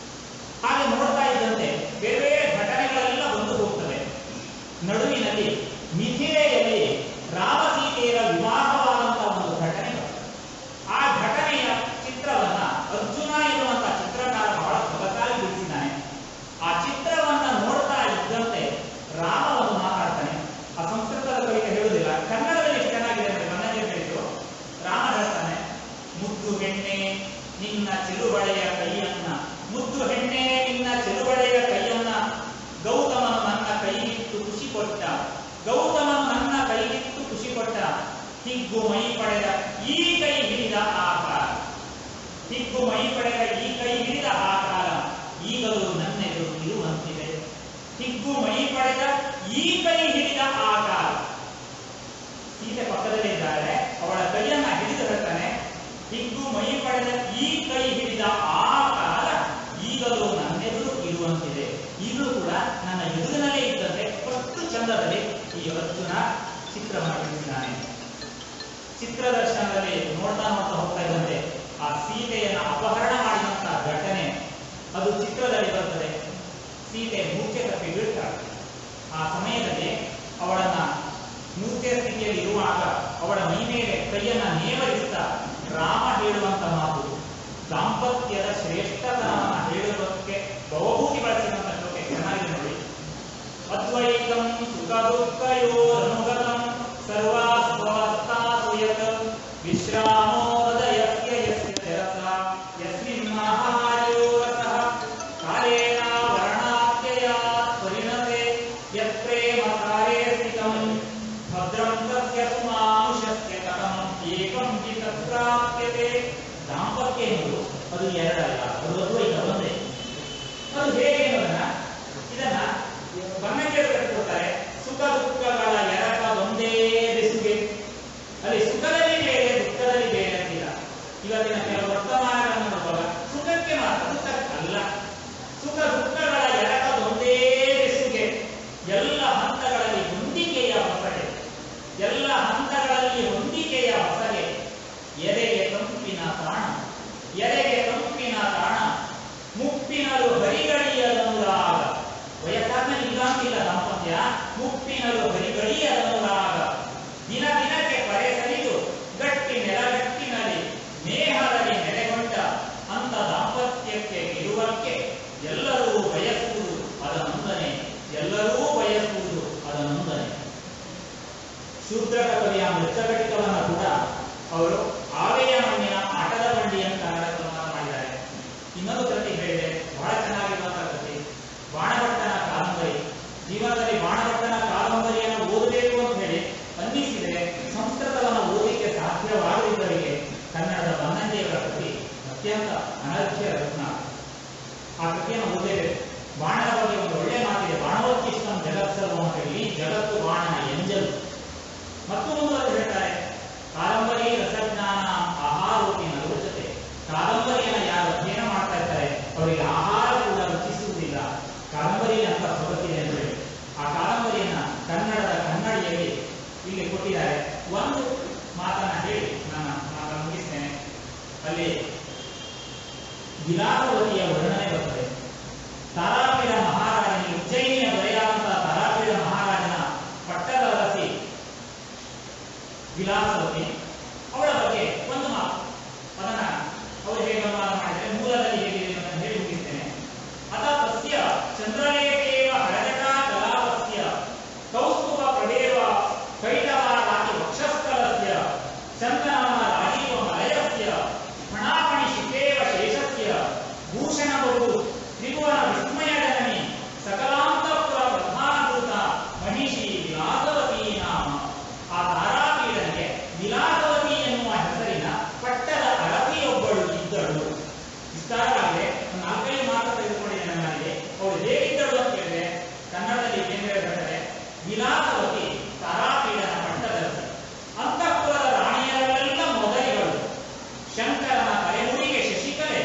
ಹಾಗೆ ನೋಡ್ತಾ ಇದ್ದಂತೆ ಬೇರೆ ಬೇರೆ ಘಟನೆಗಳೆಲ್ಲ ಬಂದು ಹೋಗ್ತವೆ. ನಡುವಿನಲ್ಲಿ ಮಿಥಿಲೆಯಲ್ಲಿ ರಾಮ ಸೀತೆಯರ ವಿವಾಹವಾದಂತಹ ಒಂದು ಘಟನೆ ಬರ್ತದೆ. ಆ ಘಟನೆಯ ಚಿತ್ರವನ್ನ ಅರ್ಜುನ ಎನ್ನುವಂತಹ ಚಿತ್ರಕಾರ ಬಹಳ ಸೊಗಸಾಗಿ ಬಿಡಿಸಿದ್ದಾನೆ. ಆ ಚಿತ್ರವನ್ನ ನೋಡ್ತಾ ಇದ್ದಂತೆ ರಾಮ ಒಂದು ಮಾತಾಡ್ತಾನೆ. ಆ ಸಂಸ್ಕೃತದ ಕವಿತೆ ಹೇಳುವುದಿಲ್ಲ, ಕನ್ನಡದಲ್ಲಿ ಎಷ್ಟು ಚೆನ್ನಾಗಿದೆ ಅಂದ್ರೆ ಮನೆಗೆ ಹೇಳಿದ್ರು. ರಾಮ ಹೇಳ್ತಾನೆ, ಮುದ್ದು ಹೆಣ್ಣೆ ನಿನ್ನ ಚೆಲುಬಳೆಯ ಕೈಯನ್ನ, ಮುದ್ದು ಹೆಣ್ಣೆ ನಿನ್ನ ಚೆಲುಬಳೆಯ ಕೈಯನ್ನ, ಗೌತಮನು ನನ್ನ ಕೈಗಿಟ್ಟು ಖುಷಿ ಕೊಟ್ಟ, ಗೌತಮನು ನನ್ನ ಕೈಗಿಟ್ಟು ಖುಷಿ ಕೊಟ್ಟ, ಹಿಗ್ಗು ಮೈ ಪಡೆದ ಈ ಕೈ ಹಿಡಿದ ಆಕಾರ, ಹಿಗ್ಗು ಮೈ ಪಡೆದ ಈ ಕೈ ಹಿಡಿದ ಆಕಾರ, ಈಗಲೂ ನನ್ನೆದುರು ಇರುವಂತಿದೆ. ಹಿಗ್ಗು ಮೈ ಪಡೆದ ಈ ಕೈ ಹಿಡಿದ ಆಕಾರ. ಸೀತೆ ಪಕ್ಕದಲ್ಲಿ ಇದ್ದಾಳೆ, ಅವಳ ಕೈಯನ್ನ ಹಿಡಿದು ಹೇಳ್ತಾನೆ, ಹಿಗ್ಗು ಮೈ ಪಡೆದ ಈ ಕೈ ಹಿಡಿದ ಆಕಾರ ಈಗಲೂ ನನ್ನೆದುರು ಇರುವಂತಿದೆ. ಈಗಲೂ ಕೂಡ ನನ್ನ ಎದುರಿನಲ್ಲೇ ಇದ್ದಂತೆ ಅಷ್ಟು ಚಂದದಲ್ಲಿ ಈ ಅರ್ಜುನ ಚಿತ್ರವನ್ನು ಬಿಡಿಸಿದ್ದಾನೆ. ಚಿತ್ರದರ್ಶನದಲ್ಲಿ ನೋಡ್ತಾ ನೋಡ್ತಾ ಹೋಗ್ತಾ ಇದ್ದಂತೆ ಆ ಸೀತೆಯನ್ನ ಅಪಹರಣ ಮಾಡಿದಂತಹ ಘಟನೆ ಅದು ಚಿತ್ರದಲ್ಲಿ ಬರ್ತದೆ. ಸೀತೆ ಮೂರ್ಛೆ ತಪ್ಪಿ ಬೀಳ್ತಾಳೆ. ಆ ಸಮಯದಲ್ಲಿ ಅವಳನ್ನ ಮೂರ್ಛೆ ಸ್ಥಿತಿಯಲ್ಲಿ ಇರುವಾಗ ಅವಳ ಮೈ ಮೇಲೆ ಕೈಯನ್ನ ನೇವರಿಸ್ತಾ ರಾಮ ಹೇಳುವಂತ ಮಾತು, ದಾಂಪತ್ಯದ ಶ್ರೇಷ್ಠತನವನ್ನು ಹೇಳುವುದಕ್ಕೆ ಭವಭೂತಿ ಬಳಸಿದಂತ ಶ್ಲೋಕೆ ಚೆನ್ನಾಗಿದೆ ನೋಡಿ. ಅದ್ವೈತಂ ಸುಖ ದುಃಖಯೋರನುಗತಂ ಸರ್ವಾಸ್ವಸ್ಥಾಸು ಯತ್ ವಿಶ್ರಾಮೋ ಹೃದಯಸ್ಯ ಯಸ್ಯ ತೆರಸ ಯಸ್ಮಿನ್ ಮಹಾರ್ಯೋ ರಸಃ ಕಾಲೇನ ವರ್ಣಾತ್ಯಯಾತ್ ಪರಿಣತೆ ಯತ್ ಪ್ರೇಮ ಕಾರೇ ಸ್ಥಿತಂ ಭದ್ರಂ ತಸ್ಯ ಸುಮಾನುಷಸ್ಯ ಕಥಂ ಏಕಂ ಹಿ ತತ್ಪ್ರಾಪ್ಯತೆ. ದಾಂಪತ್ಯ ಎನ್ನುವುದು ಅದು ಎರಡಲ್ಲ, ಅದು ಅದ್ವೈತ ಒಂದೇ. ಅದು ಹೇಗೆ ಅನ್ನೋದನ್ನ ಇದನ್ನ ಬನ್ನಕ್ಕೆ ಕೊಡ್ತಾರೆ. ಸುಖ ದುಃಖಗಳ ಎರಕ ಒಂದೇ ಬೆಸುಗೆ. ಅಲ್ಲಿ ಸುಖದಲ್ಲಿ ಬೇರೆ ದುಃಖದಲ್ಲಿ ಬೇರೆ ಅಂತಿಲ್ಲ. ಎದೆಗೆ ತಂಪಿನ ತಾಣ, ಎದೆಗೆ ತಂಪಿನ ತಾಣ, ಮುಪ್ಪಿನಲು ಹರಿಗಳಿಯದನುರಾಗ. ವಯಸ್ಸಾದ್ಮೇಲೆ ಇಲ್ಲ ಅಂತಿಲ್ಲ ದಾಂಪತ್ಯ, ಮುಪ್ಪಿನಲು ಹರಿಗಳಿಯದನುರಾಗ. ದಿನ ದಿನಕ್ಕೆ ಪರೆಸರಿದು ಗಟ್ಟಿ ನೆಲಗಟ್ಟಿನಲ್ಲಿ ನೇಹದಲ್ಲಿ ನೆಲೆಗೊಂಡ ಅಂತ ದಾಂಪತ್ಯಕ್ಕೆ ಇರುವಕ್ಕೆ ಎಲ್ಲರೂ ಬಯಸುವುದು ಅದನೊಂದನೆ, ಎಲ್ಲರೂ ಬಯಸುವುದು ಅದನೊಂದನೆ. ಶೂದ್ರಕ ಕವಿಯ ಮೃಚ್ಛಕಟಿಕವನ್ನು ಕೂಡ ಅವರು ಆವೆಯ ಮಣ್ಣಿನ ಆಟದ ಬಂಡಿ ಅಂತ ಕನ್ನಡಕವನ್ನು ಮಾಡಿದ್ದಾರೆ. ಇನ್ನೊಂದು ಕೃತಿ ಹೇಳಿದೆ, ಬಹಳ ಚೆನ್ನಾಗಿರುವಂತಹ ಕೃತಿ, ಬಾಣಭಟ್ಟನ ಕಾದಂಬರಿ. ಜೀವನದಲ್ಲಿ ಬಾಣಭಟ್ಟನ ಕಾದಂಬರಿಯನ್ನು ಓದಬೇಕು ಅಂತ ಹೇಳಿ ಅನ್ನಿಸಿದರೆ ಸಂಸ್ಕೃತವನ್ನು ಓದಲಿಕ್ಕೆ ಸಾಧ್ಯವಾಗದಿದ್ದವರಿಗೆ ಕನ್ನಡದ ಬನ್ನಂಜೆಯವರ ಕೃತಿ ಅತ್ಯಂತ ಅನರ್ಘ್ಯ ರತ್ನ. ಆ ಕೃತಿಯನ್ನು ಓದಲೇಬೇಕು. ಬಾಣದ ಬಗ್ಗೆ ಒಂದು ಒಳ್ಳೆ ಮಾತಿದೆ, ಬಾಣವೋತ್ಕೃಷ್ಟಂ ಜಗತ್ಸರ್ವಂ ಅಂತ ಹೇಳಿ, ಜಗತ್ತು ಬಾಣನ ಎಂಜಲು. ಮತ್ತು ಮುಂದುವರೆದು ಹೇಳ್ತಾರೆ, ಕಾದಂಬರಿ ರಸಜ್ಞಾನ ಆಹಾರೋಪಿ ನಲೋಚತೆ. ಕಾದಂಬರಿಯನ್ನು ಯಾರು ಅಧ್ಯಯನ ಮಾಡ್ತಾ ಇರ್ತಾರೆ ಅವರಿಗೆ ಆಹಾರ ಕೂಡ ರುಚಿಸುವುದಿಲ್ಲ. ಕಾದಂಬರಿ ಅಂತ ಸೊಗಸಿದೆ ಅಂತ ಹೇಳಿ ಆ ಕಾದಂಬರಿಯನ್ನ ಕನ್ನಡದ ಕನ್ನಡಿಯಲ್ಲಿ ಇಲ್ಲಿ ಕೊಟ್ಟಿದ್ದಾರೆ. ಒಂದು ಮಾತನ್ನ ಹೇಳಿ ನಾನು ಮಾತನ್ನು ಮುಗಿಸ್ತೇನೆ. ಅಲ್ಲಿ ವಿಲಾಸವತಿಯ ವರ್ಣನೆ ಬರ್ತದೆ. ತಾರಾಪೀಡ ಮಹಾರಾಜನಿಗೆ ಉಜ್ಜಯಿನಿಯ ದೊರೆಯಾದಂತಹ ತಾರಾಪೀಡ ಮಹಾರಾಜನ ಪಟ್ಟದ ಅರಸಿ ವಿಲಾಸವತಿ, ಅವಳ ಬಗ್ಗೆ ಒಂದು ಮಾತು, ಅದನ್ನ ಅವರು ಹೇಗೆ ಅನುವಾದ ಮಾಡಿದರೆ ಮೂಲದಲ್ಲಿ ಹೇಗಿದೆ ಅಂತ ಹೇಳಿ ಮುಗಿಸ್ತೇನೆ. ಅತ ತಸ್ಯ ಚಂದ್ರಲೇಖೇವ ಹರಜಟಾ ಕಲಾಪಸ್ಯ ಕೌಸ್ತುಭ ಪ್ರದೇವ ಕೈಟವಾರಾತಿ ವಕ್ಷಸ್ಥಲಸ್ಯ ಚಂದನಮ ರಾಜೀವ ಮಲಯಸ್ಯ ಫಣಾಫಣಿ ಶಿಖೇವ ಶೇಷಸ್ಯ ಭೂಷಣಬಹು ತ್ರಿಭುವನ ವಿಸ್ಮಯ ಜನನಿ ಸಕಲಾಂತಪುರ ಪ್ರಧಾನಭೂತ ಮಹಿಷಿ ವಿಲಾಸವತಿ ನಾಮ. ಆ ತಾರಾಪೀಡನಿಗೆ ವಿಲಾಸವತಿ ಎನ್ನುವ ಹೆಸರಿನ ಪಟ್ಟದ ಅರಸಿಯೊಬ್ಬಳು ಇದ್ದಳು. ವಿಸ್ತಾರವಾಗಿದೆ, ಒಂದು 4-5 ಮಾತು ತೆಗೆದುಕೊಂಡಿದ್ದೇನೆ ನನಗೆ. ಅವಳು ಹೇಗಿದ್ದಳು ಅಂತ ಹೇಳಿದ್ರೆ ಕನ್ನಡದಲ್ಲಿ ಏನು ಹೇಳ್ತಾರೆ, ವಿಲಾಸವತಿ ತಾರಾಪೀಡನ ಪಟ್ಟದರಸಿ, ಅಂತಃಪುರದ ರಾಣಿಯರೆಲ್ಲ ಮೊದಲಿಗಳು, ಶಂಕರನ ತಲೆಮುಡಿಗೆ ಶಶಿಕಲೆ,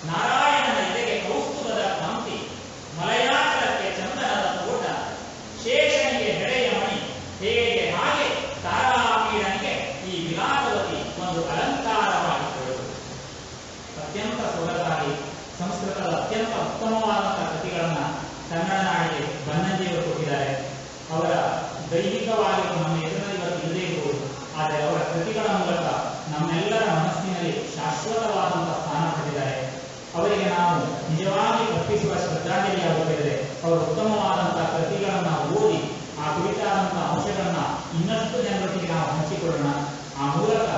ನಾರಾಯಣನ ಎದೆಗೆ ಕೌಸ್ತುಭದ ಕಾಂತಿ, ಮಲಯಾಚಲಕ್ಕೆ ಚಂದನದ ತೋಟ, ಶೇಷನಿಗೆ ಹೆಡೆಯ ಮಣಿ. ಹೇಗೆ ಹಾಗೆ ತಾರಾಪೀಡನಿಗೆ ಈ ವಿಲಾಸವತಿ ಒಂದು ಅಲಂಕಾರವಾಗಿದ್ದಳು. ಅತ್ಯಂತ ಸೊಗಸಾಗಿ ಸಂಸ್ಕೃತದ ಅತ್ಯಂತ ಉತ್ತಮವಾದಂತಹ ಕೃತಿಗಳನ್ನ ಕನ್ನಡ ನಾಡಿಗೆ ಬನ್ನಂಜೆಯವರು ಕೊಟ್ಟಿದ್ದಾರೆ. ಅವರ ದೈಹಿಕವಾಗಿ ನಮ್ಮ ಎದುರಲ್ಲಿ ಇವತ್ತು ಇಲ್ಲದೇ ಇರಬಹುದು, ಆದರೆ ಅವರ ಕೃತಿಗಳ ಮೂಲಕ ನಮ್ಮೆಲ್ಲರ ಮನಸ್ಸಿನಲ್ಲಿ ಶಾಶ್ವತವಾದಂತಹ ಸ್ಥಾನ ಪಡೆದಿದ್ದಾರೆ. ಅವರಿಗೆ ನಾವು ನಿಜವಾಗಿ ಅರ್ಪಿಸುವ ಶ್ರದ್ಧಾಂಜಲಿಯಾಗುತ್ತಿದೆ. ಅವರು ಉತ್ತಮವಾದಂತಹ ಕೃತಿಗಳನ್ನ ಓದಿ ಆ ಕುರಿತಾದಂತಹ ಅಂಶಗಳನ್ನ ಇನ್ನಷ್ಟು ಜನರೊಟ್ಟಿಗೆ ನಾವು ಹಂಚಿಕೊಳ್ಳೋಣ. ಆ ಮೂಲಕ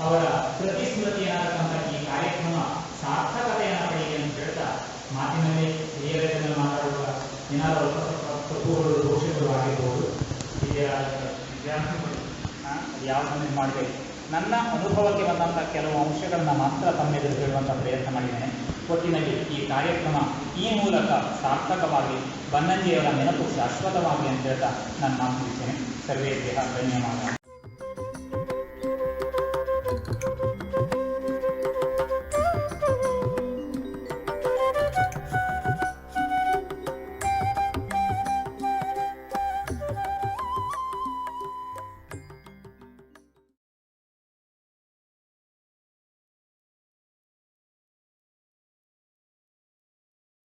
ಅವರ ಪ್ರತಿಸ್ಮೃತಿ ಅನ್ನತಕ್ಕಂಥ ಈ ಕಾರ್ಯಕ್ರಮ ಸಾರ್ಥಕತೆಯನ್ನು ಪಡೆಯಲಿ ಅಂತ ಹೇಳ್ತಾ ಮಾತಿನಲ್ಲಿ ಹಿರಿಯರಲ್ಲಿ ಮಾತಾಡುವ ಏನಾದರೂ ಅಲ್ಪ ಸ್ವಲ್ಪ ತಪ್ಪುಗಳು ದೋಷಗಳು ಆಗಿರ್ಬೋದು, ವಿದ್ಯಾರ್ಥಿಗಳು ಯಾವುದನ್ನು ಮಾಡಬೇಕು. ನನ್ನ ಅನುಭವಕ್ಕೆ ಬಂದಂಥ ಕೆಲವು ಅಂಶಗಳನ್ನ ಮಾತ್ರ ತಮ್ಮೆದುರು ಹೇಳುವಂಥ ಪ್ರಯತ್ನ ಮಾಡಿದ್ದೇನೆ. ಒಟ್ಟಿನಲ್ಲಿ ಈ ಕಾರ್ಯಕ್ರಮ ಈ ಮೂಲಕ ಸಾರ್ಥಕವಾಗಿ ಬನ್ನಂಜೆಯವರ ನೆನಪು ಶಾಶ್ವತವಾಗಿ ಅಂತ ಹೇಳ್ತಾ ನಾನು ಮಾತು ಮುಗಿಸ್ತೇನೆ. ಸರ್ವೇಭ್ಯಃ ಧನ್ಯವಾದ.